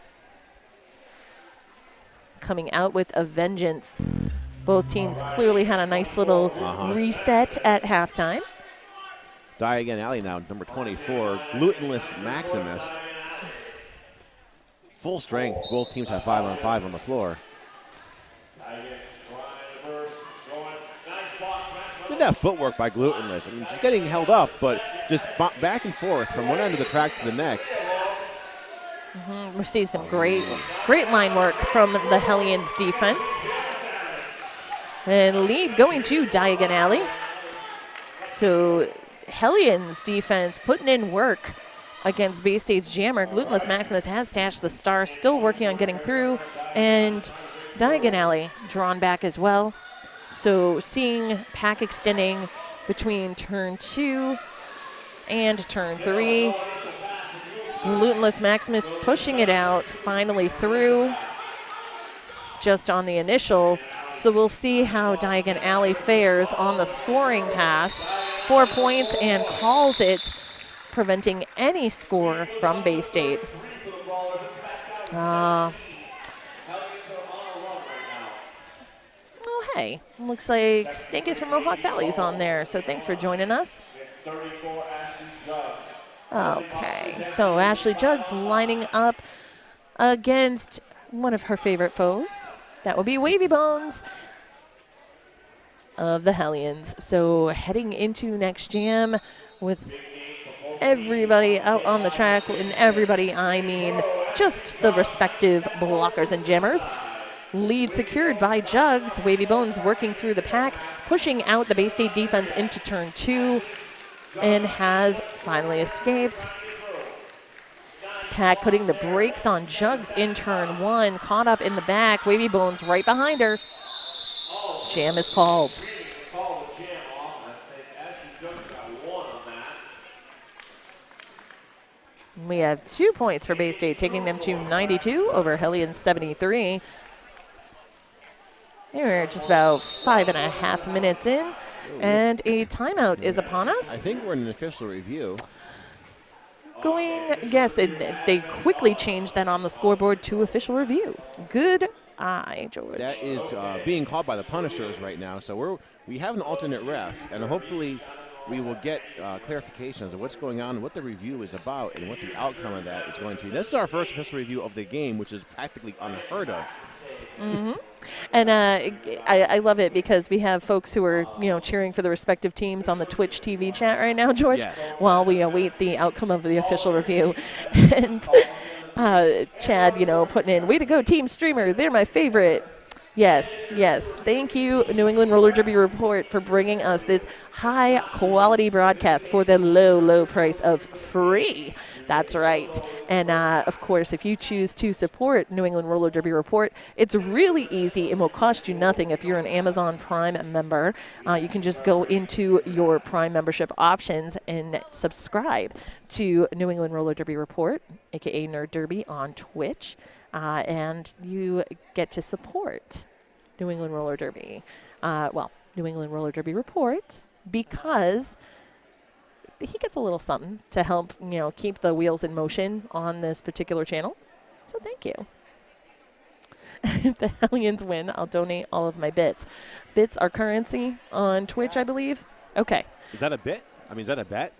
Coming out with a vengeance. Both teams clearly had a nice little reset at halftime. Diagon Alley now, number 24, Glutenless Maximus. Full strength, both teams have 5-on-5 on the floor. Look at that footwork by Glutenless. I mean, she's getting held up, but just back and forth from one end of the track to the next. We see some great line work from the Hellions defense. And lead going to Diagon Alley. So Hellions defense putting in work against Bay State's jammer. Glutenless Maximus has stashed the star, still working on getting through. And Diagon Alley drawn back as well. So seeing pack extending between turn 2 and turn 3. Glutenless Maximus pushing it out, finally through just on the initial. So we'll see how Diagon Alley fares on the scoring pass. 4 points and calls it, preventing any score from Bay State. Hey, looks like Snake is from Mohawk Valley's on there, so thanks for joining us. Okay, so Ashley Jugs lining up against one of her favorite foes. That will be Wavy Bones of the Hellions. So heading into next jam with everybody out on the track, and everybody, I mean just the respective blockers and jammers. Lead secured by Jugs. Wavy Bones working through the pack, pushing out the Bay State defense into turn 2, and has finally escaped. Pack putting the brakes on Jugs in turn 1, caught up in the back. Wavy Bones right behind her. Jam is called. We have 2 points for Bay State, taking them to 92 over Hellions 73. We're just about 5.5 minutes in, and a timeout is upon us. I think we're in an official review. Yes, they quickly changed that on the scoreboard to official review. Good eye, George. That is being called by the Punishers right now, so we have an alternate ref, and hopefully we will get clarification as to what's going on and what the review is about and what the outcome of that is going to be. This is our first official review of the game, which is practically unheard of. Mm-hmm. And I love it because we have folks who are, cheering for the respective teams on the Twitch TV chat right now, George, yes, while we await the outcome of the official review. And Chad, putting in, way to go, Team Streamer. They're my favorite. Yes. Thank you, New England Roller Derby Report, for bringing us this high-quality broadcast for the low, low price of free. That's right. And, of course, if you choose to support New England Roller Derby Report, it's really easy and will cost you nothing if you're an Amazon Prime member. You can just go into your Prime membership options and subscribe to New England Roller Derby Report, a.k.a. Nerd Derby, on Twitch. And you get to support New England Roller Derby. New England Roller Derby Report, because he gets a little something to help, keep the wheels in motion on this particular channel. So thank you. If the Hellions win, I'll donate all of my bits. Bits are currency on Twitch, I believe. Okay. Is that a bit? I mean, is that a bet?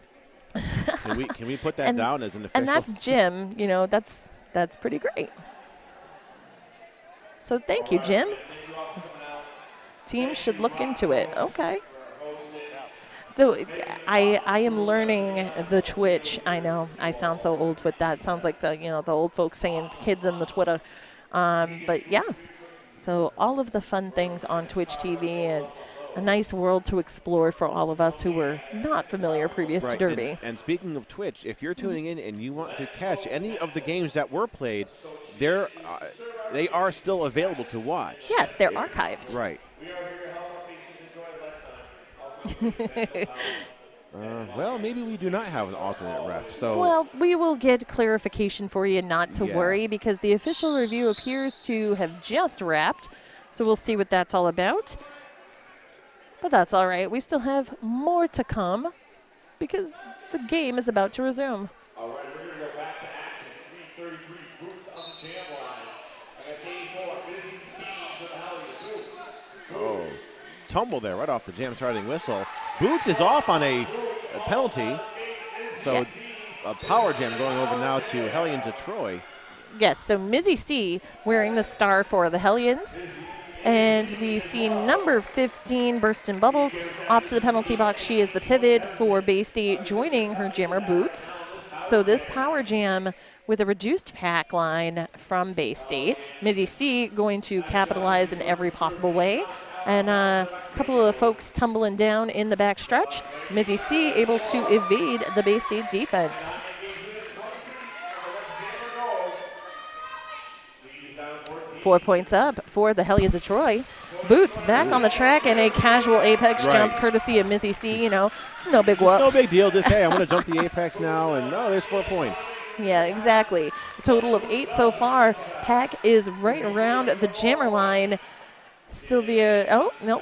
Can we put that down as an official? And that's Jim. That's pretty great. So thank you, Jim. Teams should look into it. Okay. So I am learning the Twitch. I know I sound so old with that. Sounds like the old folks saying kids in the Twitter. But yeah. So all of the fun things on Twitch TV, and a nice world to explore for all of us who were not familiar previous to Derby. And speaking of Twitch, if you're tuning in and you want to catch any of the games that were played, they are still available to watch. Yes, they're archived. Right. Well, maybe we do not have an alternate ref. So well, we will get clarification for you, not to worry, because the official review appears to have just wrapped. So we'll see what that's all about. But that's all right. We still have more to come because the game is about to resume. All right, we're going to go back to action. 3:33 Boots on the jam line. I got game 4, busy scene for the Hellions. Oh, tumble there right off the jam starting whistle. Boots is off on a penalty. So a power jam going over now to Hellions of Troy. Yes, so Mizzy C wearing the star for the Hellions. And we see number 15, Burstin' Bubbles, off to the penalty box. She is the pivot for Bay State, joining her jammer Boots. So this power jam with a reduced pack line from Bay State. Mizzy C going to capitalize in every possible way. And a couple of folks tumbling down in the back stretch. Mizzy C able to evade the Bay State defense. Four points up for the Hellions of Troy. Boots back on the track and a casual apex jump courtesy of Mizzy C. No big whoop. No big deal. Just, hey, I'm going to jump the apex now, and there's 4 points. Yeah, exactly. A total of 8 so far. Pack is right around the jammer line.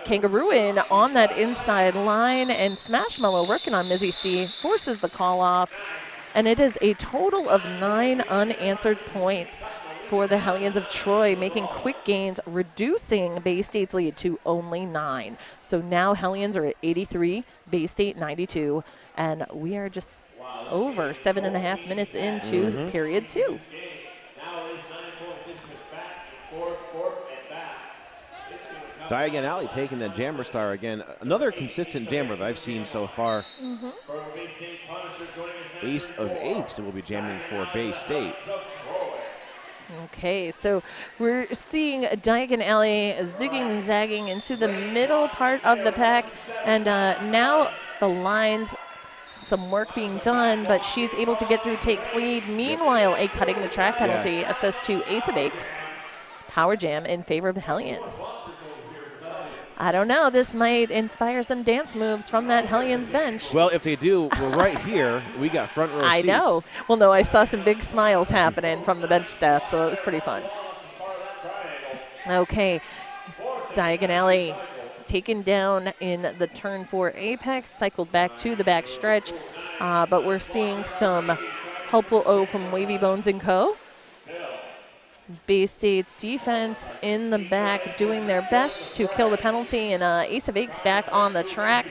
Kangaroo in on that inside line, and Smashmallow working on Mizzy C. Forces the call off, and it is a total of 9 unanswered points for the Hellions of Troy, making quick gains, reducing Bay State's lead to only 9. So now Hellions are at 83, Bay State 92, and we are just over 7.5 minutes into period 2. Diagon Alley taking the jammer star again. Another consistent jammer that I've seen so far. Ace of Eights will be jamming for Bay State. Okay, so we're seeing Diagon Alley zigging, zagging into the middle part of the pack, and now the lines, some work being done, but she's able to get through, takes lead. Meanwhile, a cutting the track penalty assessed to Ace of Eights. Power jam in favor of the Hellions. I don't know, this might inspire some dance moves from that Hellions bench. Well, if they do, we're right here. We got front row I seats. know. Well, no, I saw some big smiles happening from the bench staff, so it was pretty fun. Okay, Diagon Alley taken down in the turn 4 apex, cycled back to the back stretch, but we're seeing some helpful O from Wavy Bones & Co. Bay State's defense in the back doing their best to kill the penalty, and Ace of Eights back on the track,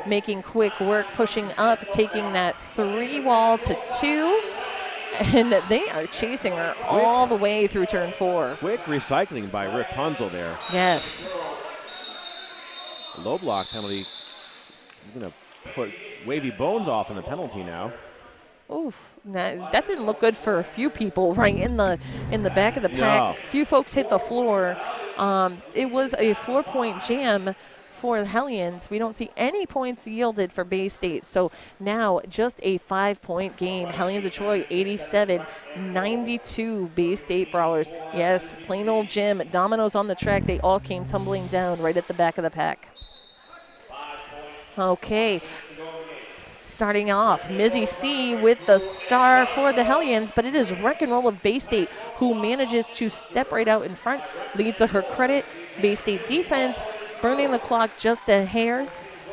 making quick work, pushing up, taking that 3 wall to 2, and they are chasing her all the way through turn 4. Quick recycling by Rapunzel there. Yes. Low block penalty. He's going to put Wavy Bones off on the penalty now. Oof, that didn't look good for a few people right in the back of the pack. No. Few folks hit the floor. It was a 4-point jam for the Hellions. We don't see any points yielded for Bay State. So now just a 5-point game. Hellions of Troy 87, 92 Bay State Brawlers. Yes, plain old Jim, dominoes on the track. They all came tumbling down right at the back of the pack. Okay. Starting off, Mizzy C with the star for the Hellions, but it is Wreck and Roll of Bay State who manages to step right out in front, lead to her credit. Bay State defense burning the clock just a hair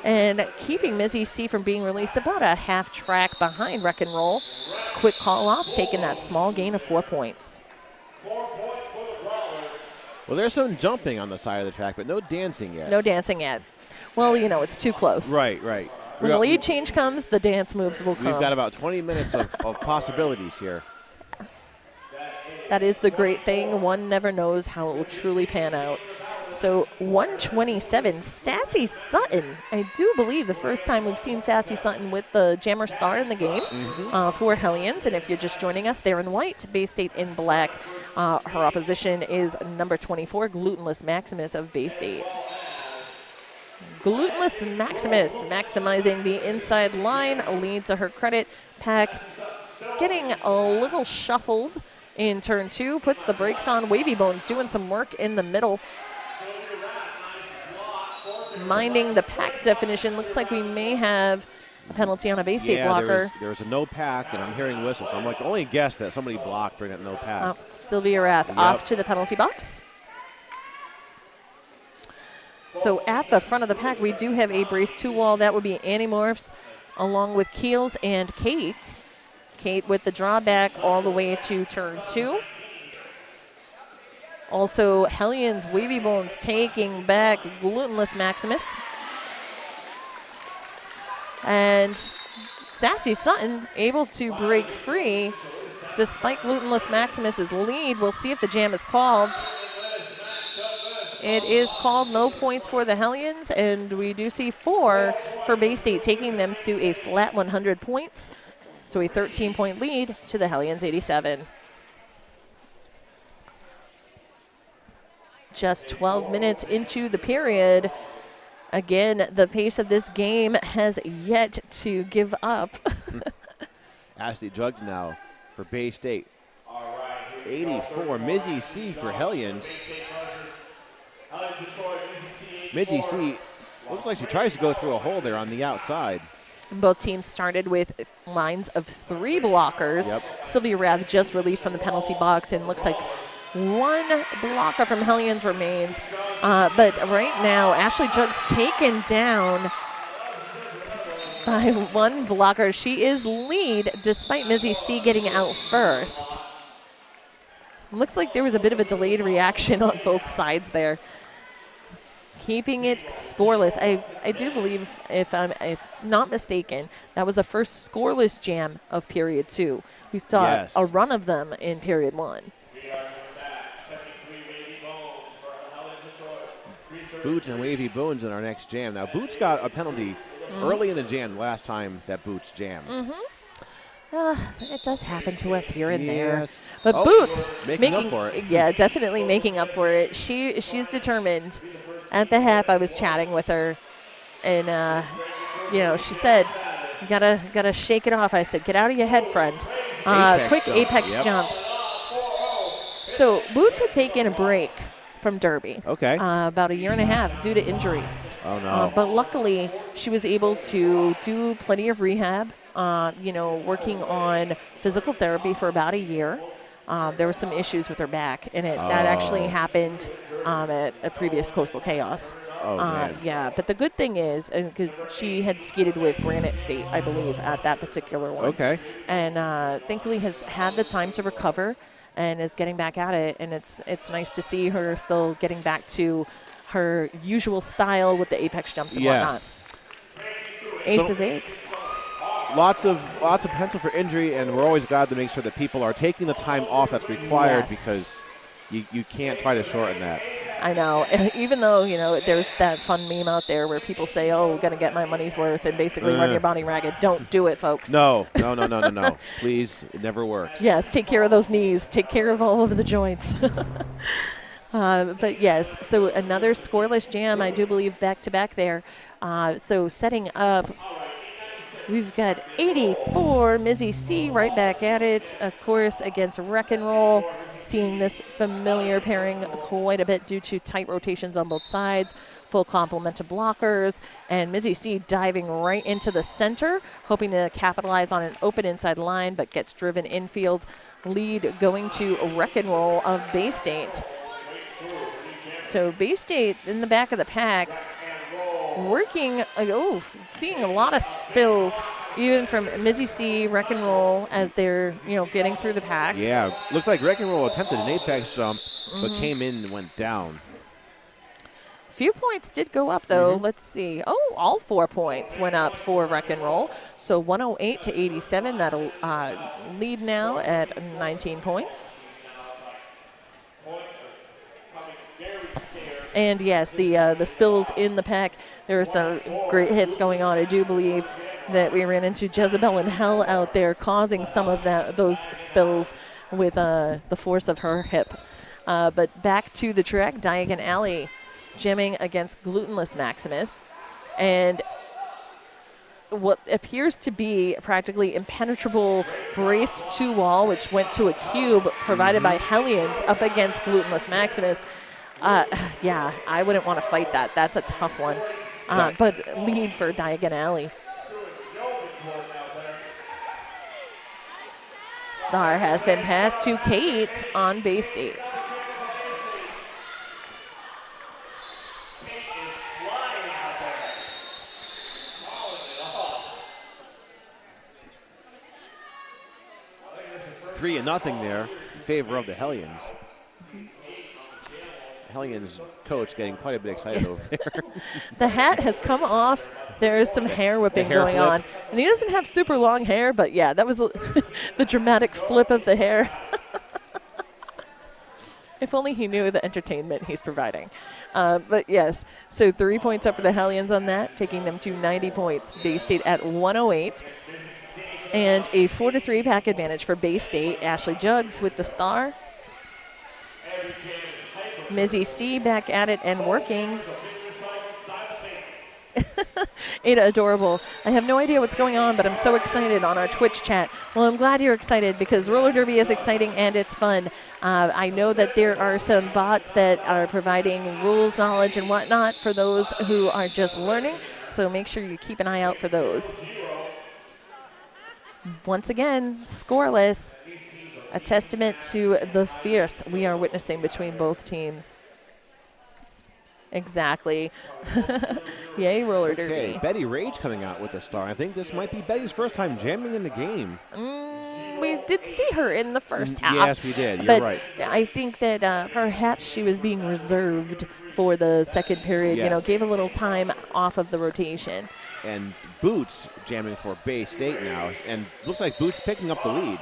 and keeping Mizzy C from being released about a half track behind Wreck and Roll. Quick call off, taking that small gain of 4 points. Well, there's some jumping on the side of the track, but no dancing yet. No dancing yet. Well, you know, it's too close. Right. When the lead change comes, the dance moves will come. We've got about 20 minutes of possibilities here. That is the great thing. One never knows how it will truly pan out. So 127, Sassy Sutton. I do believe the first time we've seen Sassy Sutton with the jammer star in the game for Hellions. And if you're just joining us, they're in white, Bay State in black. Her opposition is number 24, Glutenless Maximus of Bay State. Glutenless Maximus maximizing the inside line, lead to her credit. Pack getting a little shuffled in turn 2, puts the brakes on. Wavy Bones doing some work in the middle. Minding the pack definition, looks like we may have a penalty on a Bay State blocker. There's a no pack, and I'm hearing whistles. So I'm like, only guess that somebody blocked during that no pack. Sylvia Rath off to the penalty box. So at the front of the pack, we do have a brace 2 wall. That would be Animorphs along with Keels and Kate's. Kate with the drawback all the way to turn 2. Also, Hellions, Wavy Bones taking back Glutenless Maximus. And Sassy Sutton able to break free despite Glutenless Maximus's lead. We'll see if the jam is called. It is called. No points for the Hellions, and we do see 4 for Bay State, taking them to a flat 100 points. So a 13-point lead to the Hellions 87. Just 12 minutes into the period. Again, the pace of this game has yet to give up. Ashley Jugs now for Bay State. 84, Mizzy C for Hellions. Mizzy C looks like she tries to go through a hole there on the outside. Both teams started with lines of 3 blockers. Sylvia Rath just released from the penalty box, and looks like 1 blocker from Hellions remains. But right now, Ashley Jugs taken down by 1 blocker. She is lead despite Mizzy C getting out first. Looks like there was a bit of a delayed reaction on both sides there. Keeping it scoreless. I do believe, if I'm not mistaken, that was the first scoreless jam of period 2. We saw a run of them in period 1. Boots and Wavy Bones in our next jam. Now, Boots got a penalty early in the jam last time that Boots jammed. It does happen to us here and there. Yes. But Boots making up for it. Yeah, definitely making up for it. She's determined. At the half, I was chatting with her, and she said, "You gotta shake it off." I said, "Get out of your head, friend." Quick apex jump. So Boots had taken a break from Derby. Okay. About a year and a half due to injury. Oh no. But luckily, she was able to do plenty of rehab. Working on physical therapy for about a year. There were some issues with her back, and that actually happened at a previous Coastal Chaos. Oh, man. Yeah, but the good thing is, because she had skated with Granite State, I believe, at that particular one. Okay. And thankfully has had the time to recover and is getting back at it, and it's nice to see her still getting back to her usual style with the apex jumps and whatnot. Ace of Aces. Lots of potential for injury, and we're always glad to make sure that people are taking the time off that's required because you can't try to shorten that. I know. Even though, there's that fun meme out there where people say, "Oh, we're going to get my money's worth," and basically run your body ragged. Don't do it, folks. No. Please, it never works. Yes, take care of those knees. Take care of all of the joints. But yes, so another scoreless jam, I do believe, back-to-back there. So setting up, we've got 84, Mizzy C right back at it, of course, against Wreck and Roll. Seeing this familiar pairing quite a bit due to tight rotations on both sides, full complement of blockers, and Mizzy C diving right into the center, hoping to capitalize on an open inside line, but gets driven infield. Lead going to Wreck and Roll of Bay State. So Bay State in the back of the pack, working, seeing a lot of spills, even from Mizzy C, Wreck and Roll, as they're, getting through the pack. Yeah, looked like Wreck and Roll attempted an apex jump, but came in and went down. Few points did go up, though. Let's see. Oh, all 4 points went up for Wreck and Roll. So 108 to 87. That'll lead now at 19 points. And yes, the spills in the pack, there are some great hits going on. I do believe that we ran into Jezebel and Hell out there causing some of those spills with the force of her hip. But back to the track, Diagon Alley jamming against Glutenless Maximus. And what appears to be practically impenetrable braced 2-wall, which went to a cube provided by Hellions up against Glutenless Maximus. I wouldn't want to fight that. That's a tough one. But lead for Diagon Alley. Star has been passed to Kate on Bay State. Three and nothing there in favor of the Hellions. Hellions coach getting quite a bit excited over there. The hat has come off. There is some hair whipping going on. And he doesn't have super long hair, but yeah, that was the dramatic flip of the hair. If only he knew the entertainment he's providing. But yes, so 3 points up for the Hellions on that, taking them to 90 points. Bay State at 108. And a 4-3 pack advantage for Bay State. Ashley Jugs with the star. Mizzy C back at it and working. Ada Adorable. I have no idea what's going on, but I'm so excited on our Twitch chat. Well, I'm glad you're excited because roller derby is exciting and it's fun. I know that there are some bots that are providing rules knowledge and whatnot for those who are just learning, so make sure you keep an eye out for those. Once again, scoreless. A testament to the fierce we are witnessing between both teams. Exactly. Yay, roller derby. Okay, Betty Rage coming out with the star. I think this might be Betty's first time jamming in the game. we did see her in the first half. Yes, we did. You're but right. I think that perhaps she was being reserved for the second period. You know, Yes. gave a little time off of the rotation. And Boots jamming for Bay State now. And looks like Boots picking up the lead.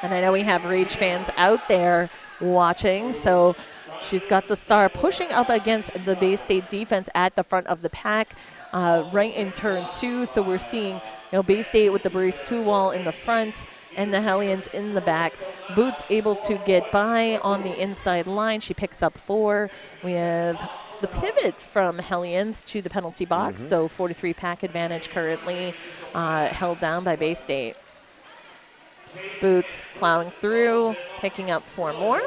And I know we have Rage fans out there watching, so she's got the star pushing up against the Bay State defense at the front of the pack, right in turn 2. So we're seeing, Bay State with the brace 2 wall in the front and the Hellions in the back. Boots able to get by on the inside line. She picks up 4. We have the pivot from Hellions to the penalty box, so 43 pack advantage currently held down by Bay State. Boots plowing through, picking up 4 more.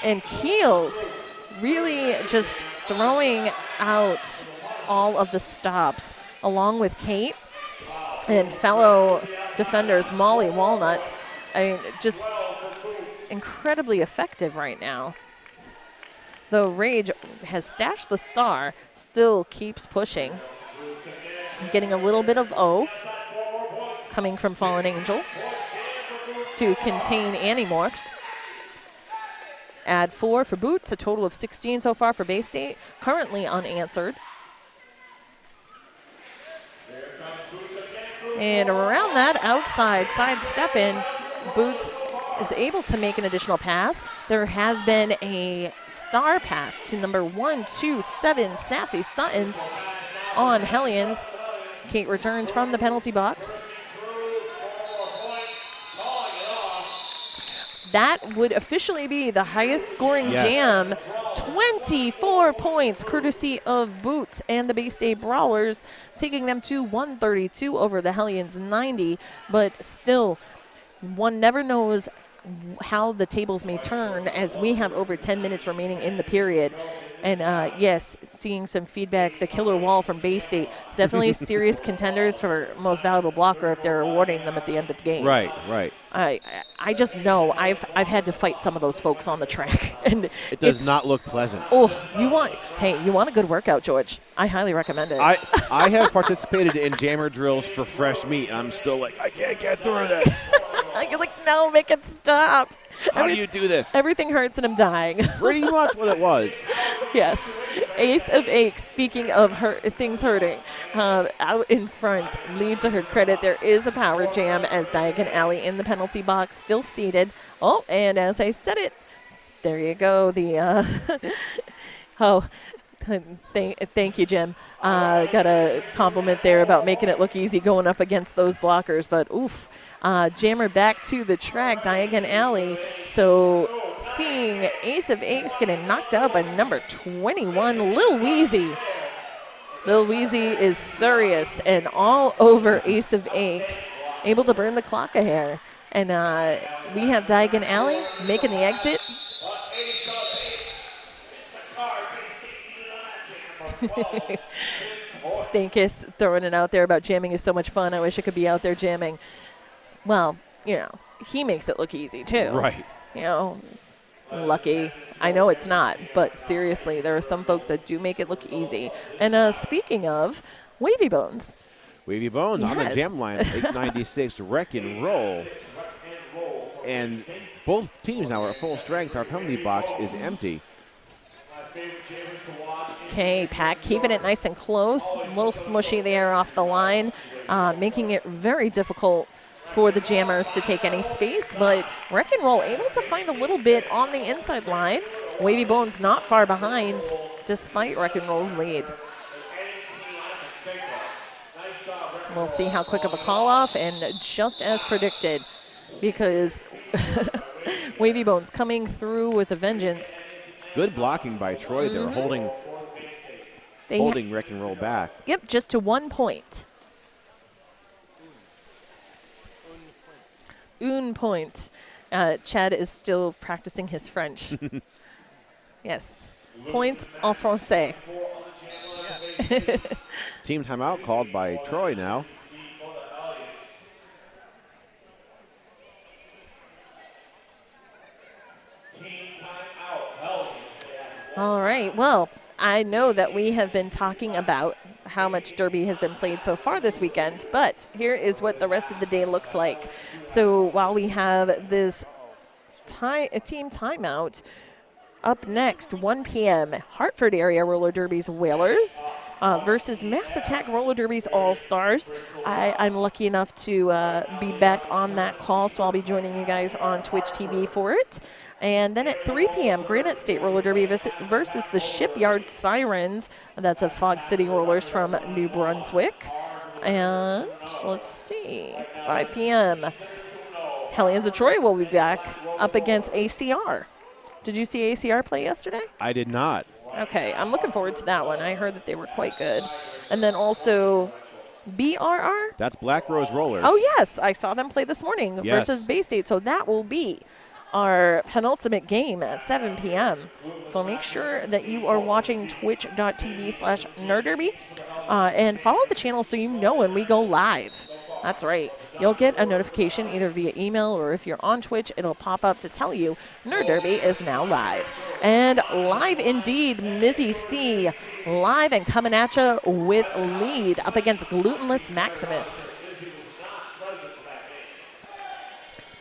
And Keels really just throwing out all of the stops, along with Kate and fellow defenders Molly Walnuts. I mean, just incredibly effective right now. Though Rage has stashed the star, still keeps pushing. Getting a little bit of O coming from Fallen Angel to contain Animorphs. Add 4 for Boots, a total of 16 so far for Bay State, currently unanswered. And around that outside side step in, Boots is able to make an additional pass. There has been a star pass to number 127, Sassy Sutton on Hellions. Kate returns from the penalty box. That would officially be the highest scoring jam. 24 points, courtesy of Boots and the Bay State Brawlers, taking them to 132 over the Hellions 90. But still, one never knows how the tables may turn as we have over 10 minutes remaining in the period. And yes, seeing some feedback, the killer wall from Bay State, definitely serious contenders for most valuable blocker if they're awarding them at the end of the game. Right, right. I just know I've had to fight some of those folks on the track, and it does not look pleasant. Oh, you want a good workout, George? I highly recommend it. I have participated in jammer drills for fresh meat. I'm still like, I can't get through this. You're like, no, make it stop. How do you do this? Everything hurts and I'm dying. Pretty much what it was. Yes. Ace of Aches, speaking of things hurting, out in front, lead to her credit. There is a power jam as Diagon Alley in the penalty box, still seated. Oh, and as I said it, there you go. Thank you, Jim. Got a compliment there about making it look easy going up against those blockers, but oof. Jammer back to the track, Diagon Alley. So seeing Ace of Aches getting knocked out by number 21, Lil Weezy. Lil Weezy is serious and all over Ace of Aches, able to burn the clock a hair. And we have Diagon Alley making the exit. Stankus throwing it out there about jamming is so much fun. I wish I could be out there jamming. Well, he makes it look easy too. Right. Lucky. I know it's not, but seriously, there are some folks that do make it look easy. And speaking of, Wavy Bones. Wavy Bones on the jam line, 896 Wreck and Roll. And both teams now are at full strength. Our penalty box is empty. Okay, Pack keeping it nice and close. A little smushy there off the line, making it very difficult for the jammers to take any space. But Wreck and Roll able to find a little bit on the inside line. Wavy Bones not far behind, despite Wreck and Roll's lead. We'll see how quick of a call off, and just as predicted, because Wavy Bones coming through with a vengeance. Good blocking by Troy there, holding Wreck and Roll back. Yep, just to 1 point. Un point. Chad is still practicing his French. Yes. Points en français. Team timeout called by Troy now. All right. Well, I know that we have been talking about how much Derby has been played so far this weekend, but here is what the rest of the day looks like. So while we have this team timeout, up next, 1 p.m., Hartford area roller derbies Whalers versus Mass Attack roller derbies All-Stars. I'm lucky enough to be back on that call, so I'll be joining you guys on Twitch TV for it. And then at 3 p.m., Granite State roller derby versus the Shipyard Sirens. That's a Fog City Rollers from New Brunswick. And let's see, 5 p.m., Hellions of Troy will be back up against ACR. Did you see ACR play yesterday? I did not. Okay, I'm looking forward to that one. I heard that they were quite good. And then also BRR? That's Black Rose Rollers. Oh, yes. I saw them play this morning versus Bay State. So that will be our penultimate game at 7 p.m. So make sure that you are watching twitch.tv/nerdderby and follow the channel so you know when we go live. That's right. You'll get a notification either via email or if you're on Twitch, it'll pop up to tell you Nerd Derby is now live. And live indeed, Mizzy C, live and coming at you with lead up against Glutenless Maximus.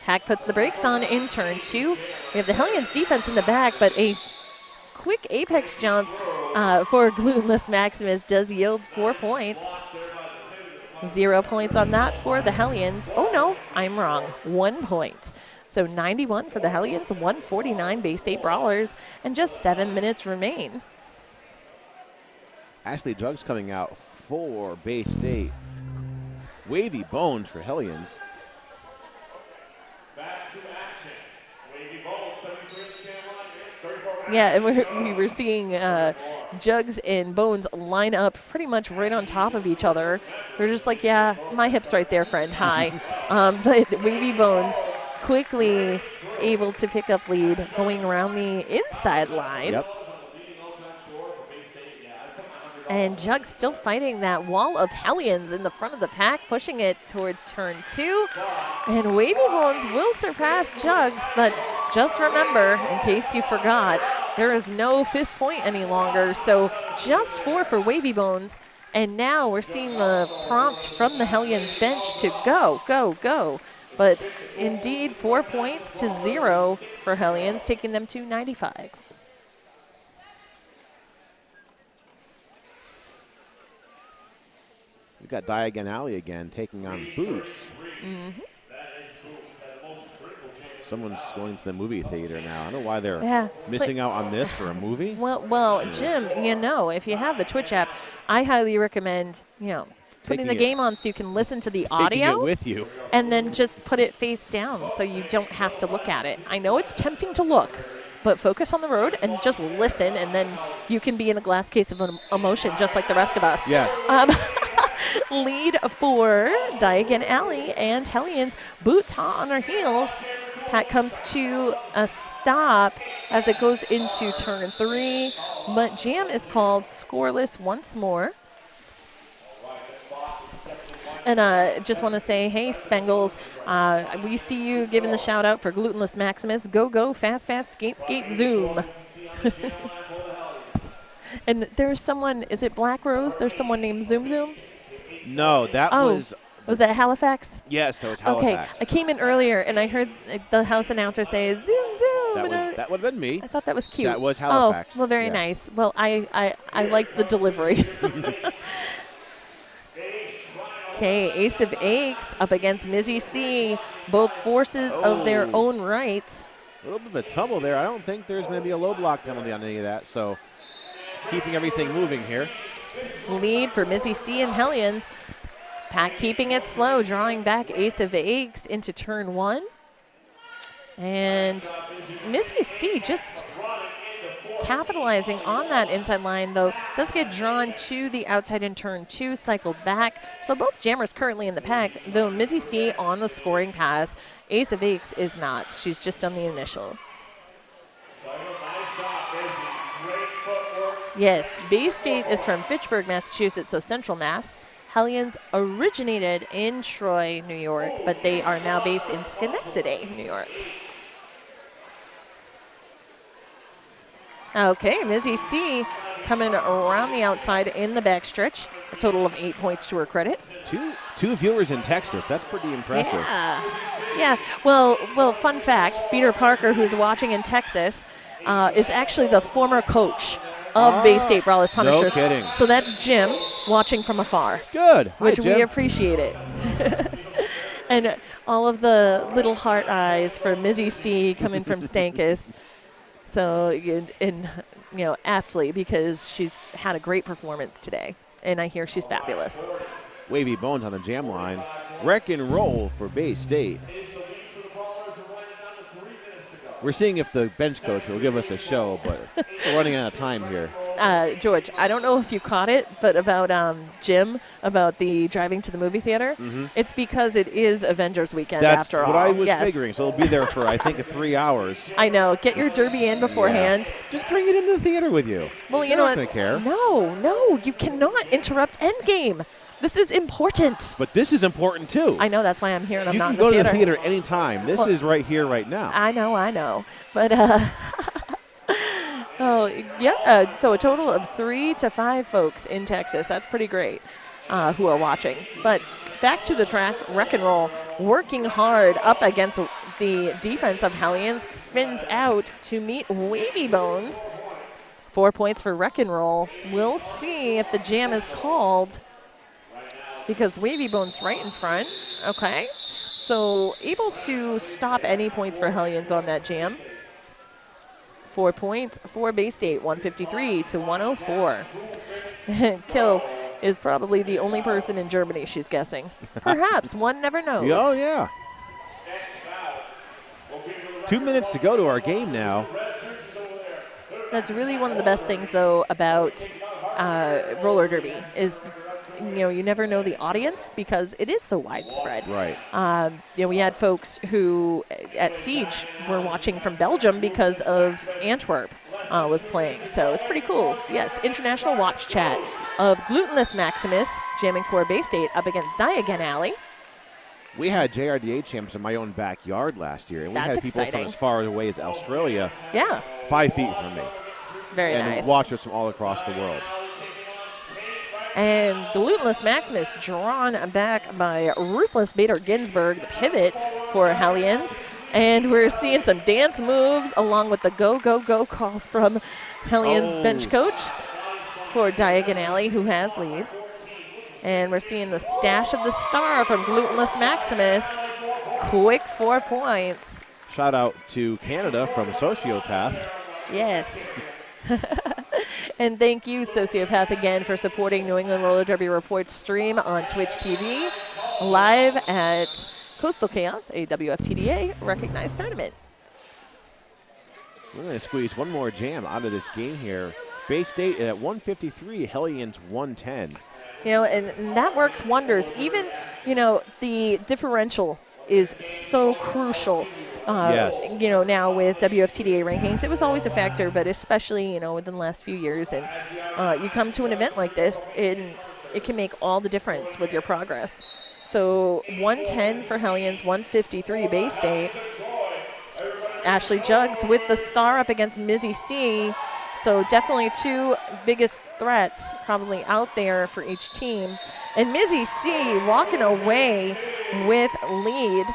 Pack puts the brakes on in turn 2. We have the Hellions defense in the back, but a quick apex jump for Glutenless Maximus does yield 4 points. 0 points on that for the Hellions. Oh, no, I'm wrong. 1 point. So 91 for the Hellions, 149 Bay State Brawlers, and just 7 minutes remain. Ashley Drugs coming out for Bay State. Wavy Bones for Hellions. Back to action. Wavy Bones, 73 at the channel line. 34. Yeah, and we were seeing Jugs and Bones line up pretty much right on top of each other. They're just like, yeah, my hip's right there, friend. Hi. But Wavy Bones quickly able to pick up lead going around the inside line. Yep. And Jugs still fighting that wall of Hellions in the front of the pack, pushing it toward turn 2. And Wavy Bones will surpass Jugs, but just remember, in case you forgot, there is no 5th point any longer. So just 4 for Wavy Bones. And now we're seeing the prompt from the Hellions bench to go, go, go. But indeed, 4 points to 0 for Hellions, taking them to 95. We've got Diagon Alley again taking on Boots. Mm-hmm. Someone's going to the movie theater now. I don't know why they're missing out on this for a movie. Well, Jim, if you have the Twitch app, I highly recommend, putting the game on so you can listen to the audio. Taking it with you. And then just put it face down so you don't have to look at it. I know it's tempting to look, but focus on the road and just listen, and then you can be in a glass case of emotion just like the rest of us. Yes. Lead for Diagon Alley and Hellions. Boots hot on her heels. Pat comes to a stop as it goes into turn 3, but jam is called scoreless once more. And just want to say, hey, Spengles, we see you giving the shout out for Glutenless Maximus. Go, go, fast, fast, skate, skate, zoom. And there's someone, is it Black Rose? There's someone named Zoom Zoom? No, that was... Was that Halifax? Yes, that was Halifax. Okay, I came in earlier and I heard the house announcer say, zoom, zoom. That would have been me. I thought that was cute. That was Halifax. Oh, well, very nice. Well, I like the delivery. Okay, Ace of Aches up against Mizzy C. Both forces of their own right. A little bit of a tumble there. I don't think there's going to be a low block penalty on any of that, so keeping everything moving here. Lead for Mizzy C and Hellions. Pat keeping it slow, drawing back Ace of Aches into turn 1. And Mizzy C just capitalizing on that inside line, though, does get drawn to the outside in turn 2, cycled back. So both jammers currently in the pack, though Mizzy C on the scoring pass. Ace of Aches is not. She's just on the initial. Yes, Bay State is from Fitchburg, Massachusetts, so Central Mass. Hellions originated in Troy, New York, but they are now based in Schenectady, New York. Okay, Mizzy C coming around the outside in the backstretch. A total of 8 points to her credit. Two viewers in Texas. That's pretty impressive. Yeah. Well, fun fact, Speeder Parker, who's watching in Texas, is actually the former coach of Bay State Brawlers Punishers. No kidding. So that's Jim watching from afar. Good. Hi, Which Jim. we appreciate it. And all of the little heart eyes for Mizzy C coming from Stankus. So, and aptly, because she's had a great performance today. And I hear she's fabulous. Wavy Bones on the jam line. Wreck and roll for Bay State. We're seeing if the bench coach will give us a show, but we're running out of time here. George, I don't know if you caught it, but about Jim, about the driving to the movie theater, it's because it is Avengers weekend after all. That's what I was Yes. figuring. So it'll be there for, I think, 3 hours. I know. Get your derby in beforehand. Yeah. Just bring it into the theater with you. Well, you They're know not what? going to care. No, you cannot interrupt Endgame. This is important. But this is important, too. I know. That's why I'm here and I'm You not can in go the to the theater. theater anytime. This is right here, right now. I know. But, so a total of 3 to 5 folks in Texas. That's pretty great who are watching. But back to the track, Wreck and Roll, working hard up against the defense of Hellions, spins out to meet Wavy Bones. 4 points for Wreck and Roll. We'll see if the jam is called, because Wavy Bones right in front. Okay. So able to stop any points for Hellions on that jam. 4 points for Bay State, 153 to 104. Kill is probably the only person in Germany, she's guessing. Perhaps, one never knows. Oh, yeah. 2 minutes to go to our game now. That's really one of the best things, though, about roller derby is, you never know the audience because it is so widespread. Right. We had folks who at Siege were watching from Belgium because of Antwerp was playing. So it's pretty cool. Yes, international watch chat of Glutenless Maximus jamming for Bay State up against Diagon Alley. We had JRDA champs in my own backyard last year, and we That's had people exciting. from as far away as Australia, Yeah, 5 feet from me, very and nice. watchers from all across the world. And Glutenless Maximus drawn back by Ruthless Bader Ginsburg, the pivot for Hellions. And we're seeing some dance moves along with the go, go, go call from Hellions bench coach for Diagon Alley, who has lead. And we're seeing the stash of the star from Glutenless Maximus. Quick 4 points. Shout out to Canada from Sociopath. Yes. And thank you, Sociopath, again for supporting New England Roller Derby Report stream on Twitch TV, live at Coastal Chaos, a WFTDA recognized tournament. We're going to squeeze one more jam out of this game here. Bay State at 153, Hellions 110. And that works wonders. Even, the differential is so crucial. Yes. Now with WFTDA rankings, it was always a factor, but especially, within the last few years. And you come to an event like this, and it can make all the difference with your progress. So 110 for Hellions, 153 Bay State. Ashley Jugs with the star up against Mizzy C. So definitely two biggest threats probably out there for each team. And Mizzy C walking away with lead.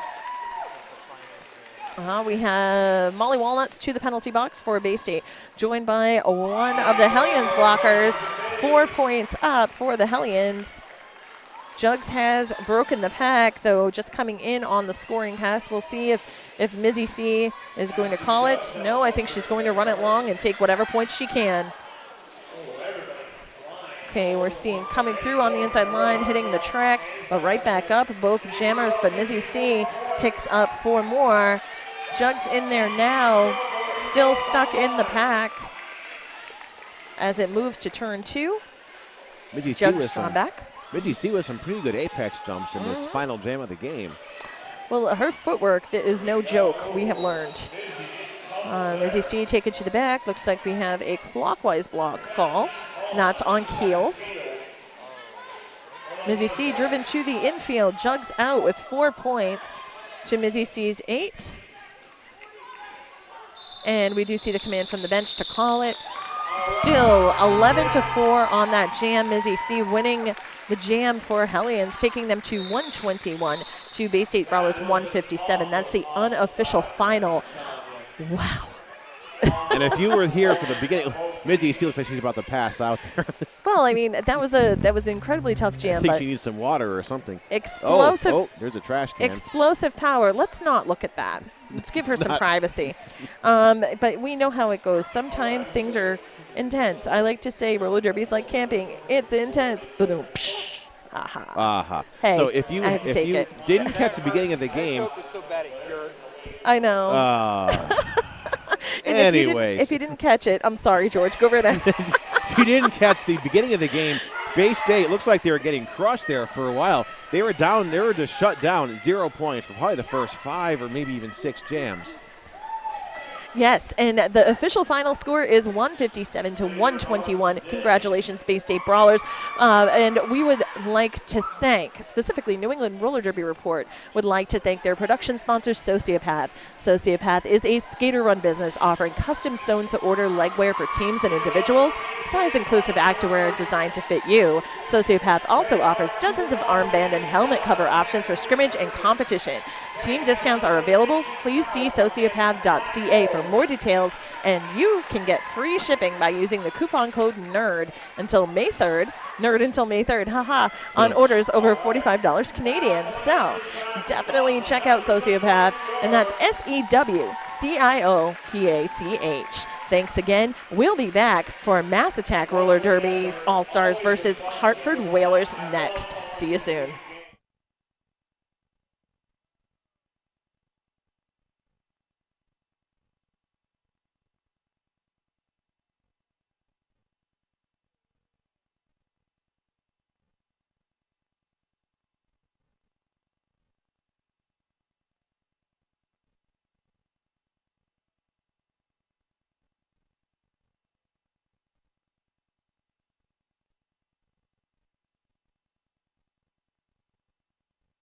We have Molly Walnuts to the penalty box for Bay State, joined by one of the Hellions blockers. 4 points up for the Hellions. Jugs has broken the pack, though, just coming in on the scoring pass. We'll see if Mizzy C is going to call it. No, I think she's going to run it long and take whatever points she can. Okay, we're seeing coming through on the inside line, hitting the track, but right back up, both jammers, but Mizzy C picks up 4 more. Jugs in there now, still stuck in the pack as it moves to turn 2. Mizzy C Jugs drawn back. Mizzy C with some pretty good apex jumps in this final jam of the game. Well, her footwork is no joke, we have learned. Mizzy C take it to the back. Looks like we have a clockwise block call, not on keels. Mizzy C driven to the infield. Jugs out with 4 points to Mizzy C's 8. And we do see the command from the bench to call it. Still 11-4 on that jam. Mizzy C winning the jam for Hellions, taking them to 121 to Bay State Brawlers 157. That's the unofficial final. Wow. And if you were here for the beginning, Mizzy still looks like she's about to pass out there. Well, I mean, that was an incredibly tough jam. I think but she needs some water or something. Explosive. Oh, there's a trash can. Explosive power. Let's not look at that. Let's give her some privacy. But we know how it goes. Sometimes things are intense. I like to say roller derby is like camping. It's intense. Boom. Psh. Aha. Aha. Hey, So if you I had to take it. didn't catch the beginning of the game, I know. And anyways, if you didn't catch it, I'm sorry, George. Go right ahead. if you didn't catch the beginning of the game, Bay State looks like they were getting crushed there for a while. They were down. They were just shut down at 0 points for probably the first 5 or maybe even 6 jams. Yes, and the official final score is 157 to 121. Congratulations, Bay State Brawlers. And we would like to thank, specifically New England Roller Derby Report, would like to thank their production sponsor, Sociopath. Sociopath is a skater-run business offering custom sewn-to-order legwear for teams and individuals, size-inclusive activewear designed to fit you. Sociopath also offers dozens of armband and helmet cover options for scrimmage and competition. Team discounts are available. Please see sociopath.ca for more details, and you can get free shipping by using the coupon code NERD until May 3rd. NERD until May 3rd, haha, on orders over $45 Canadian. So definitely check out Sociopath, and that's SEWCIOPATH. Thanks again. We'll be back for Mass Attack Roller Derby All-Stars versus Hartford Whalers next. See you soon.